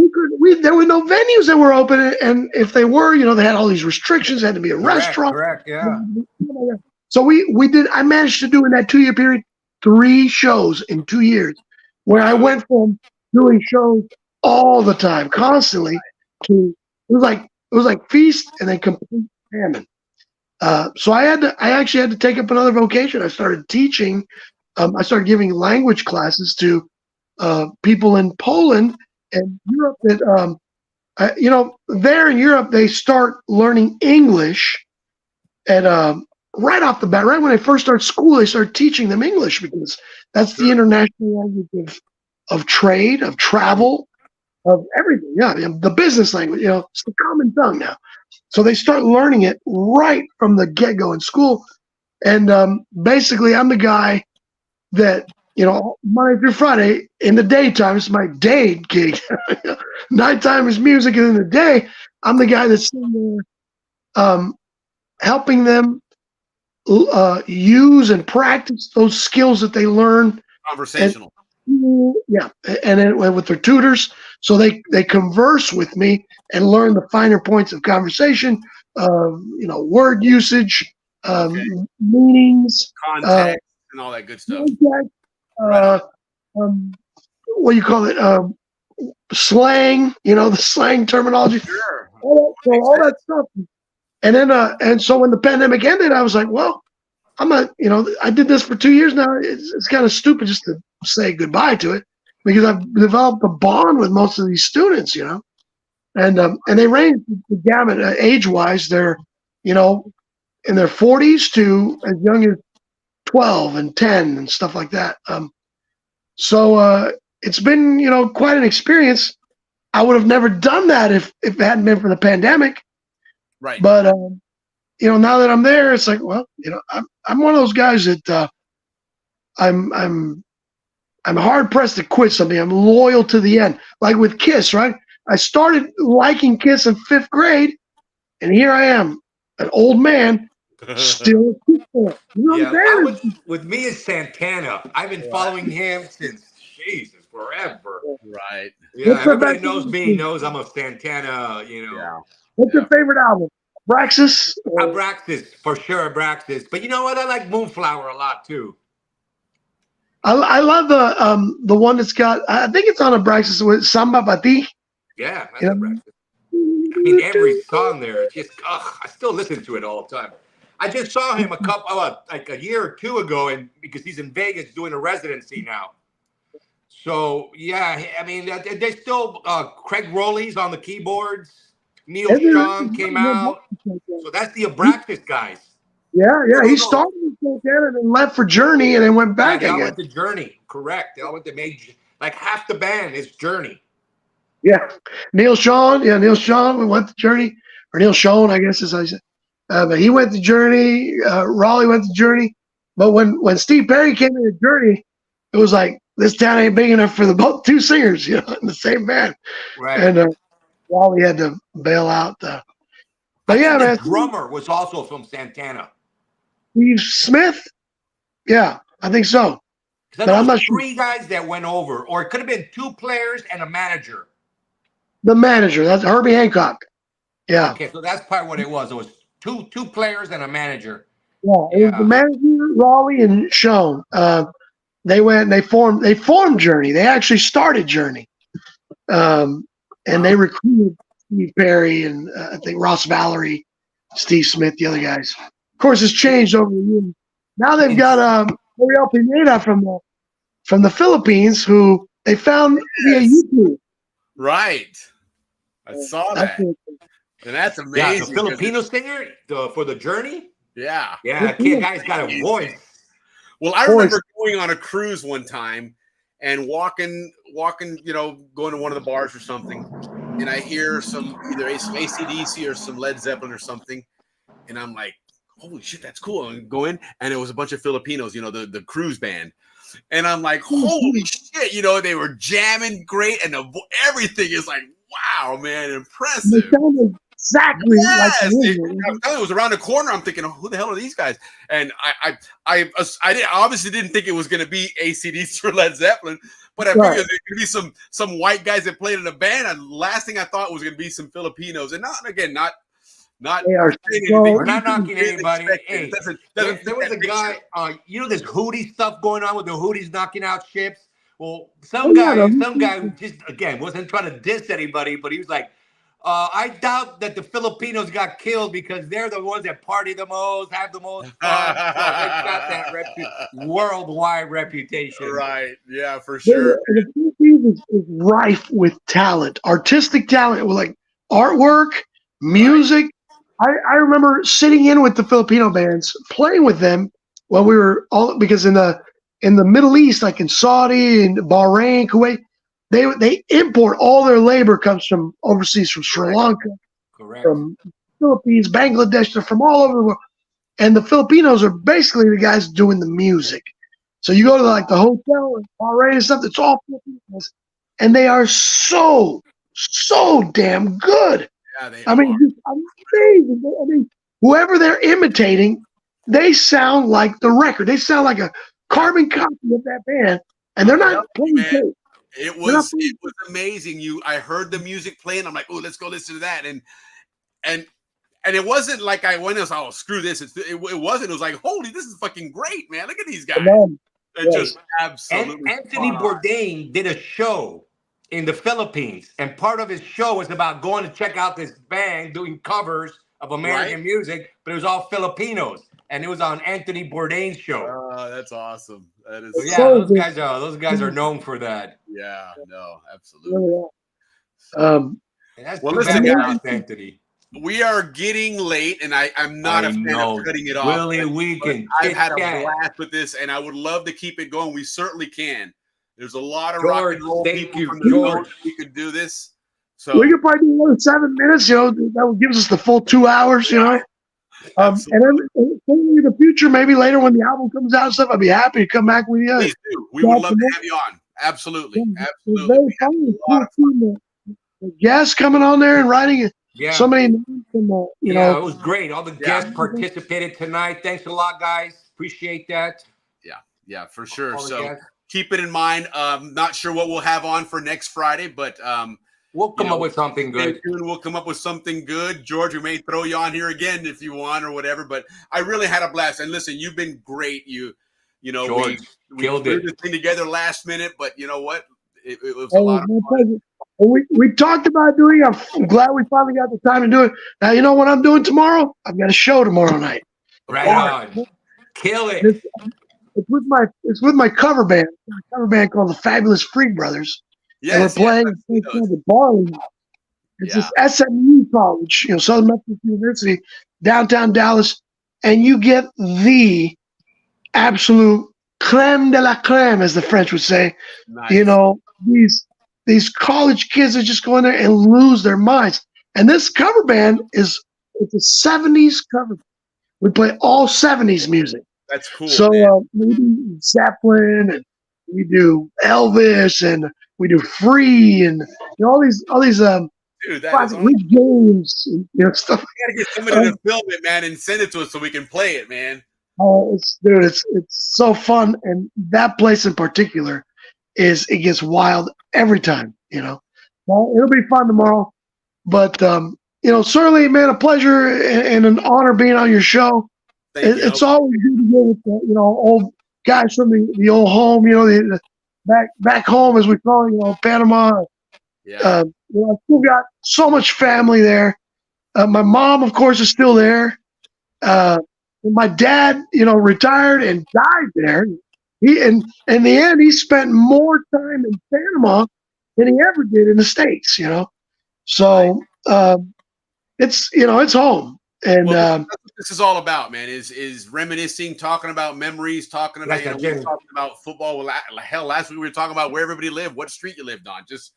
there were no venues that were open, and if they were, you know, they had all these restrictions. It had to be a restaurant. Correct, yeah. So we did. I managed to do in that 2-year period 3 shows in 2 years, where I went from doing shows all the time, constantly, to it was like feast and then complete famine. So I actually had to take up another vocation. I started teaching. I started giving language classes to people in Poland and Europe. That you know, there in Europe they start learning English, and right off the bat, right when they first start school, they start teaching them English because that's the international language of trade, of travel, of everything. Yeah, the business language. You know, it's the common tongue now. So they start learning it right from the get-go in school. And basically, I'm the guy that, you know, Monday through Friday, in the daytime, it's my day gig. Nighttime is music, and in the day, I'm the guy that's sitting there helping them use and practice those skills that they learn. Conversational. And then with their tutors, so they converse with me and learn the finer points of conversation, you know, word usage, meanings, context, and all that good stuff. What do you call it? Slang, you know, the slang terminology. Sure. All that stuff. And then, and so when the pandemic ended, I was like, well, you know, I did this for 2 years now. It's kind of stupid just to say goodbye to it, because I've developed a bond with most of these students, you know, and they range the gamut age-wise. They're, you know, in their 40s to as young as 12 and 10 and stuff like that. So it's been, you know, quite an experience. I would have never done that if it hadn't been for the pandemic. Right. But you know, now that I'm there, it's like, well, you know, I'm one of those guys that I'm hard pressed to quit something. I'm loyal to the end. Like with Kiss, right? I started liking Kiss in 5th grade, and here I am, an old man, still a Kiss fan. You know what I'm saying? With me is Santana. I've been following him since forever. Right. Yeah, everybody knows me, knows I'm a Santana, you know. Yeah. What's your favorite album? Abraxas? Abraxas, for sure, Abraxas. But you know what? I like Moonflower a lot too. I love the one that's got, I think it's on Abraxas with Samba Pati. Yeah, that's Abraxas. I mean, every song there, just I still listen to it all the time. I just saw him like a year or two ago, and because he's in Vegas doing a residency now. So yeah, I mean, they still Craig Rowley's on the keyboards. Neil Sean came out. So that's the Abraxas guys. Yeah. He started with Santana and then left for Journey and then went back They all again. went to Journey. Correct. They all went to like half the band is Journey. Yeah. Neil Sean went to Journey. Or Neil Sean, I guess is how you say. But he went to Journey. Raleigh went to Journey. But when Steve Perry came into Journey, it was like, this town ain't big enough for the both two singers, in the same band. Right. And Raleigh had to bail out. But yeah, the man. drummer was also from Santana. Steve Smith? Yeah, I think so. But I'm not sure. 3 guys that went over, or it could have been 2 players and a manager. The manager, that's Herbie Hancock. Yeah. Okay, so that's probably what it was. It was two players and a manager. Yeah, it was the manager, Raleigh and Sean. They went and they formed Journey. They actually started Journey. And they recruited Steve Perry and I think Ross Valerie, Steve Smith, the other guys. Of course, it's changed over the years. Now they've got Oriel Pineda from the Philippines, who they found via YouTube. Right. I saw that. And that's amazing. Yeah, the Filipino singer for the Journey? Yeah. Yeah, guy's got a voice. Well, I remember going on a cruise one time and walking, going to one of the bars or something, and I hear either some AC/DC or some Led Zeppelin or something, and I'm like, holy shit, that's cool. And go in, and it was a bunch of Filipinos, the cruise band. And I'm like, holy shit, they were jamming great, and everything is like, wow, man, impressive. Exactly. Yes. It was around the corner. I'm thinking, who the hell are these guys? And I obviously didn't think it was going to be AC/DC or Led Zeppelin, but I figured there could be some white guys that played in a band. And the last thing I thought was going to be some Filipinos, and we're not knocking anybody. Hey, there was a guy, this Hootie stuff going on with the Hooties knocking out ships. Well, some guy who just, again, wasn't trying to diss anybody, but he was like, I doubt that the Filipinos got killed because they're the ones that party the most, have the most fun. So they got that worldwide reputation. Right. Yeah, for sure. The Philippines is rife with talent, artistic talent, with like artwork, music. Right. I remember sitting in with the Filipino bands, playing with them when we were because in the Middle East, like in Saudi and Bahrain, Kuwait, they import all their labor comes from overseas, from Sri Lanka, from Philippines, Bangladesh, they're from all over the world. And the Filipinos are basically the guys doing the music. So you go to like the hotel in Bahrain and stuff, it's all Filipinos, and they are so damn good. Yeah, they just amazing. I mean, whoever they're imitating, they sound like the record. They sound like a carbon copy of that band, and they're not playing tape. It was amazing. I heard the music playing. I'm like, oh, let's go listen to that. And it wasn't like I went and was like, oh, screw this. It wasn't. It was like, holy, this is fucking great, man. Look at these guys. Just absolutely. Anthony Bourdain did a show in the Philippines, and part of his show was about going to check out this band doing covers of American music, but it was all Filipinos. And it was on Anthony Bourdain's show. Oh, that's awesome. That is. So yeah, those guys are known for that. Yeah, no, absolutely. That's listen, Anthony. We are getting late, and I'm not a fan of cutting it off. Willie, I've had a blast with this, and I would love to keep it going. We certainly can. There's a lot of rock and roll people from the George. We could do this. So we could probably do another 7 minutes. That gives us the full 2 hours. And then in the future, maybe later when the album comes out and stuff, I'd be happy to come back with you. Please do. We would love to have you on. Absolutely. Absolutely. The guests coming on there and writing it. Yeah. So many names from it was great. All the guests participated tonight. Thanks a lot, guys. Appreciate that. Yeah, for sure. So keep it in mind. Not sure what we'll have on for next Friday, but we'll come up with something good. We'll come up with something good. George, we may throw you on here again if you want or whatever, but I really had a blast. And listen, you've been great. George, we threw this thing together last minute, but you know what? It was a lot of fun. We talked about doing it. I'm glad we finally got the time to do it. Now, you know what I'm doing tomorrow? I've got a show tomorrow night. Right on. Kill it. It's with my cover band. A cover band called the Fabulous Freak Brothers. Yes, and we're playing the Barley. It's this SMU college, Southern Methodist University, downtown Dallas, and you get the absolute creme de la creme, as the French would say. Nice. These college kids that just go in there and lose their minds. And this cover band it's a 70s cover band. We play all 70s music. That's cool. So we do Zeppelin, and we do Elvis, and we do Free, and all these dude, that is games, and, stuff. We gotta get somebody to film it, man, and send it to us so we can play it, man. It's so fun, and that place in particular it gets wild every time. Well, it'll be fun tomorrow, but certainly, man, a pleasure and an honor being on your show. It's always good to go with old guys from the old home, the back home, as we call it, Panama. Yeah. I still got so much family there. My mom, of course, is still there. My dad, retired and died there. In the end, he spent more time in Panama than he ever did in the States. So it's home. And that's what this is all about, man. Is reminiscing, talking about memories, talking about talking about football. Well, hell, last week we were talking about where everybody lived, what street you lived on. Just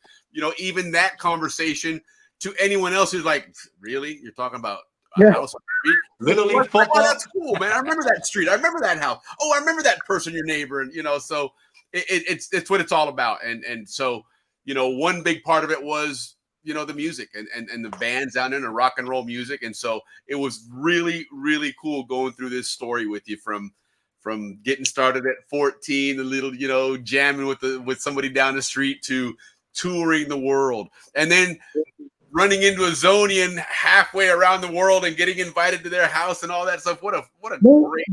even that conversation to anyone else who's like, really, you're talking about a house on the street? Little League football. Oh, that's cool, man. I remember that street. I remember that house. Oh, I remember that person, your neighbor, and so it's what it's all about. And so one big part of it was the music and the bands down there and the rock and roll music. And so it was really, really cool going through this story with you from getting started at 14, a little, jamming with somebody down the street to touring the world. And then running into a Zonian halfway around the world and getting invited to their house and all that stuff. What a great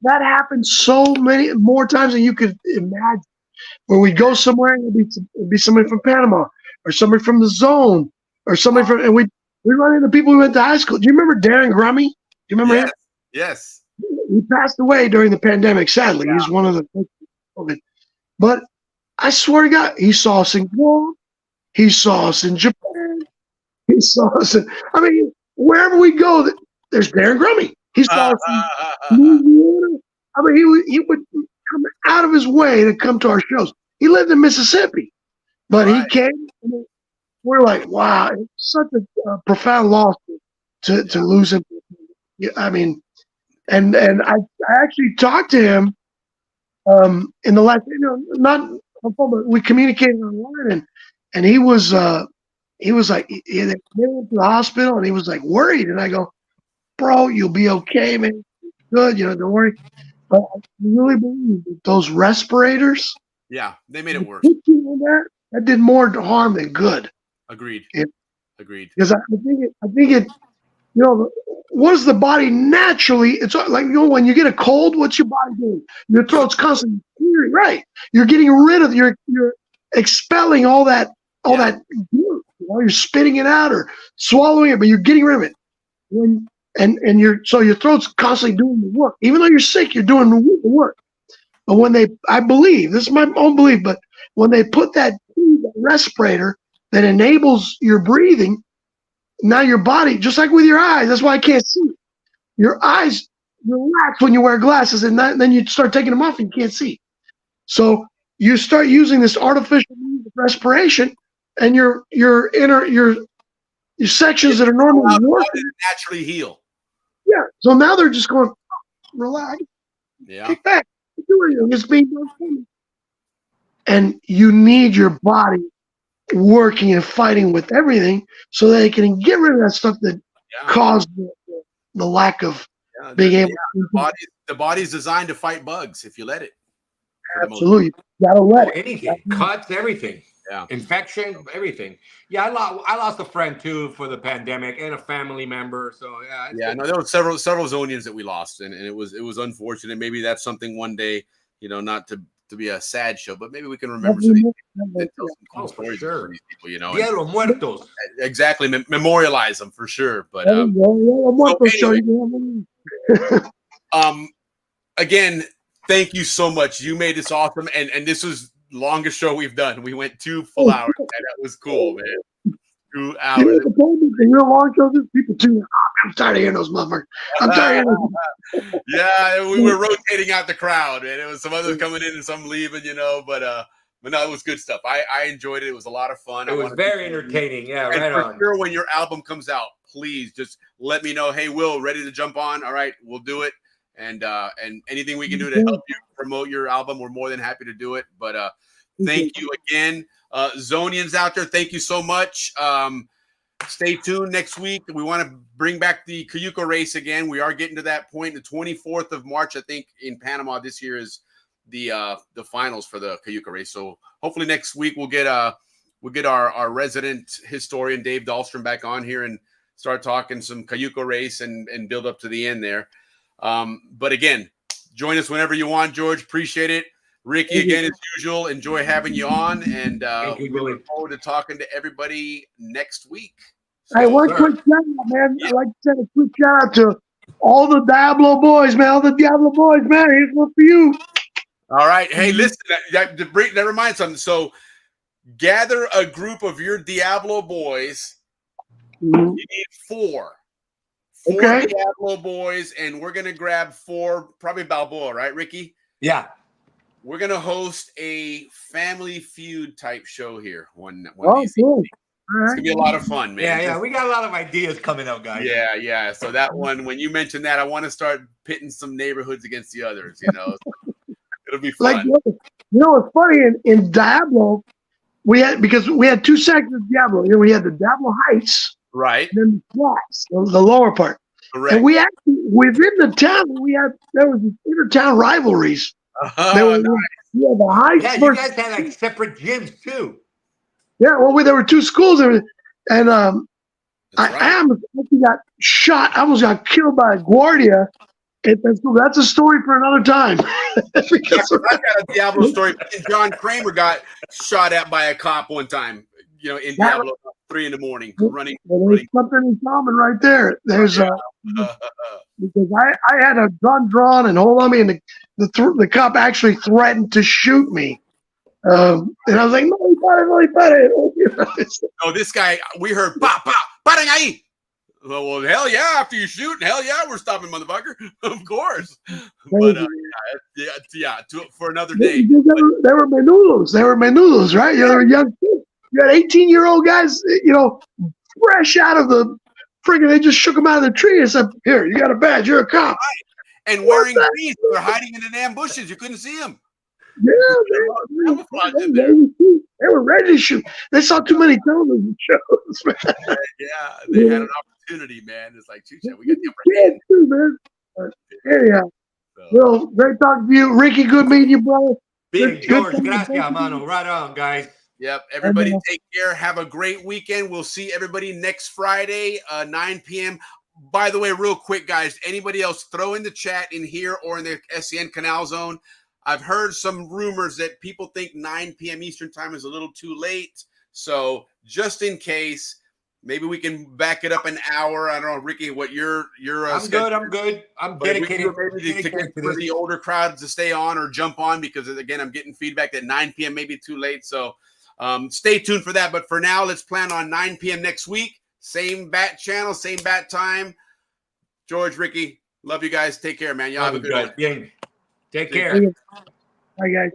that happened so many more times than you could imagine. Where we'd go somewhere and it'd be somebody from Panama or somebody from the zone or somebody from, and we run into people we went to high school. Do you remember Darren Grummy? Do you remember him? Yes. He passed away during the pandemic, sadly. Yeah. He's one of the, but I swear to God, he saw us in Guam. He saw us in Japan. He saw us wherever we go, there's Darren Grummy. He saw us in Louisiana. He would come out of his way to come to our shows. He lived in Mississippi, but he came. We're like, wow, it's such a profound loss to lose him. And I actually talked to him in the last, not on phone, but we communicated online, and he was like, they went to the hospital, and he was like worried, and I go, bro, you'll be okay, man. Good, don't worry. But I really believe that those respirators, they made it worse. That did more harm than good. Agreed. Agreed. Because I think it, what is the body naturally? It's like, when you get a cold, what's your body doing? Your throat's constantly clearing, right? You're getting rid of, you're expelling all that dirt. You're spitting it out or swallowing it, but you're getting rid of it. So your throat's constantly doing the work. Even though you're sick, you're doing the work. But I believe, this is my own belief, but when they put that respirator that enables your breathing, now your body, just like with your eyes, that's why I can't see. Your eyes relax when you wear glasses, and then you start taking them off and you can't see. So you start using this artificial respiration, and your sections that are normally working naturally heal. Yeah. So now they're just going, relax, kick back, it's being done. And you need your body working and fighting with everything so that it can get rid of that stuff that caused the lack of being able to. The body's designed to fight bugs if you let it. Absolutely. You gotta let it. Anything. Cuts, everything. Yeah. Infection, everything. Yeah, I lost a friend too for the pandemic and a family member. So there were several Zonians that we lost, and it was unfortunate. Maybe that's something one day, not to be a sad show, but maybe we can remember some and tell some cool for stories sure. for these people, you know. Dia de los Muertos. Exactly, memorialize them for sure. But There you go. so anyway, again, thank you so much. You made this awesome, and this was the longest show we've done. We went 2 full hours, and that was cool, man. 2 hours. You know, the real long shows, people too. I'm tired of hearing those motherfuckers. I'm tired of hearing those. Yeah, we were rotating out the crowd, and it was some others coming in and some leaving, you know. But no, it was good stuff. I enjoyed it. It was a lot of fun. It was very entertaining. Yeah, and right for on. sure, when your album comes out, please just let me know. Hey, Will, ready to jump on? All right, we'll do it. And anything we can do to help you promote your album, we're more than happy to do it. But thank you again. Zonians out there, thank you so much. Stay tuned next week. We want to bring back the Cayuca race again. We are getting to that point. The 24th of March, I think, in Panama this year is the finals for the Cayuca race. So hopefully next week we'll get our resident historian Dave Dahlstrom back on here and start talking some Cayuca race and build up to the end there. But again, join us whenever you want, George. Appreciate it. Ricky, again, as usual, enjoy having you on, and we look forward to talking to everybody next week. Hey, one quick shout out, man. I'd like to send a quick shout out to all the Diablo boys, man. All the Diablo boys, man. Here's one for you. All right. Hey, listen, that reminds something. So gather a group of your Diablo boys. You need 4. 4 Diablo boys, and we're going to grab 4, probably Balboa, right, Ricky? Yeah. We're going to host a Family Feud type show here one Oh, cool. It's gonna be a lot of fun, man. Yeah, we got a lot of ideas coming up, guys. Yeah. So that one, when you mentioned that, I want to start pitting some neighborhoods against the others. You know, it'll be fun. Like, you know, what's funny in Diablo, we had 2 sections of Diablo. You know, we had the Diablo Heights, right, and then the flats, the lower part. Correct. And we actually within the town there was intertown rivalries. Nice. Yeah, the Heights. Yeah, you guys had like separate gyms too. Yeah, well, there were 2 schools, and I actually got shot. I almost got killed by a Guardia at that school. That's a story for another time. I got a Diablo story. John Kramer got shot at by a cop one time. You know, in Diablo, 3 a.m. running. There's something in common right there. There's because I had a gun drawn and hold on me, and the cop actually threatened to shoot me. And I was like, no, he got it. No, this guy, we heard, pa, parang ahí. Well, hell yeah, after you shoot, hell yeah, we're stopping, motherfucker. Of course. But, for another day. They were menudos, right? You know, young kids. You had 18-year-old guys, you know, fresh out of the friggin', they just shook them out of the tree and said, here, you got a badge, you're a cop. Right. And wearing grease, they're hiding in the damn bushes. You couldn't see them. Yeah, they were ready to shoot. They saw too many television shows, man. Yeah, they had an opportunity, man. It's like, we got the upper too, man. Anyhow, well, great talking to you. Ricky, good meeting you, brother. Big George, gracias, mano. Right on, guys. Yep, everybody take care. Have a great weekend. We'll see everybody next Friday, 9 p.m. By the way, real quick, guys, anybody else, throw in the chat in here or in the SCN Canal Zone. I've heard some rumors that people think 9 p.m. Eastern time is a little too late. So just in case, maybe we can back it up an hour. I don't know, Ricky, what your I'm good. I'm dedicated. Maybe to get for the older crowd to stay on or jump on, because again, I'm getting feedback that 9 p.m. may be too late. So stay tuned for that. But for now, let's plan on 9 p.m. next week. Same bat channel, same bat time. George, Ricky, love you guys. Take care, man. Y'all have a good one. Take care. Bye, guys.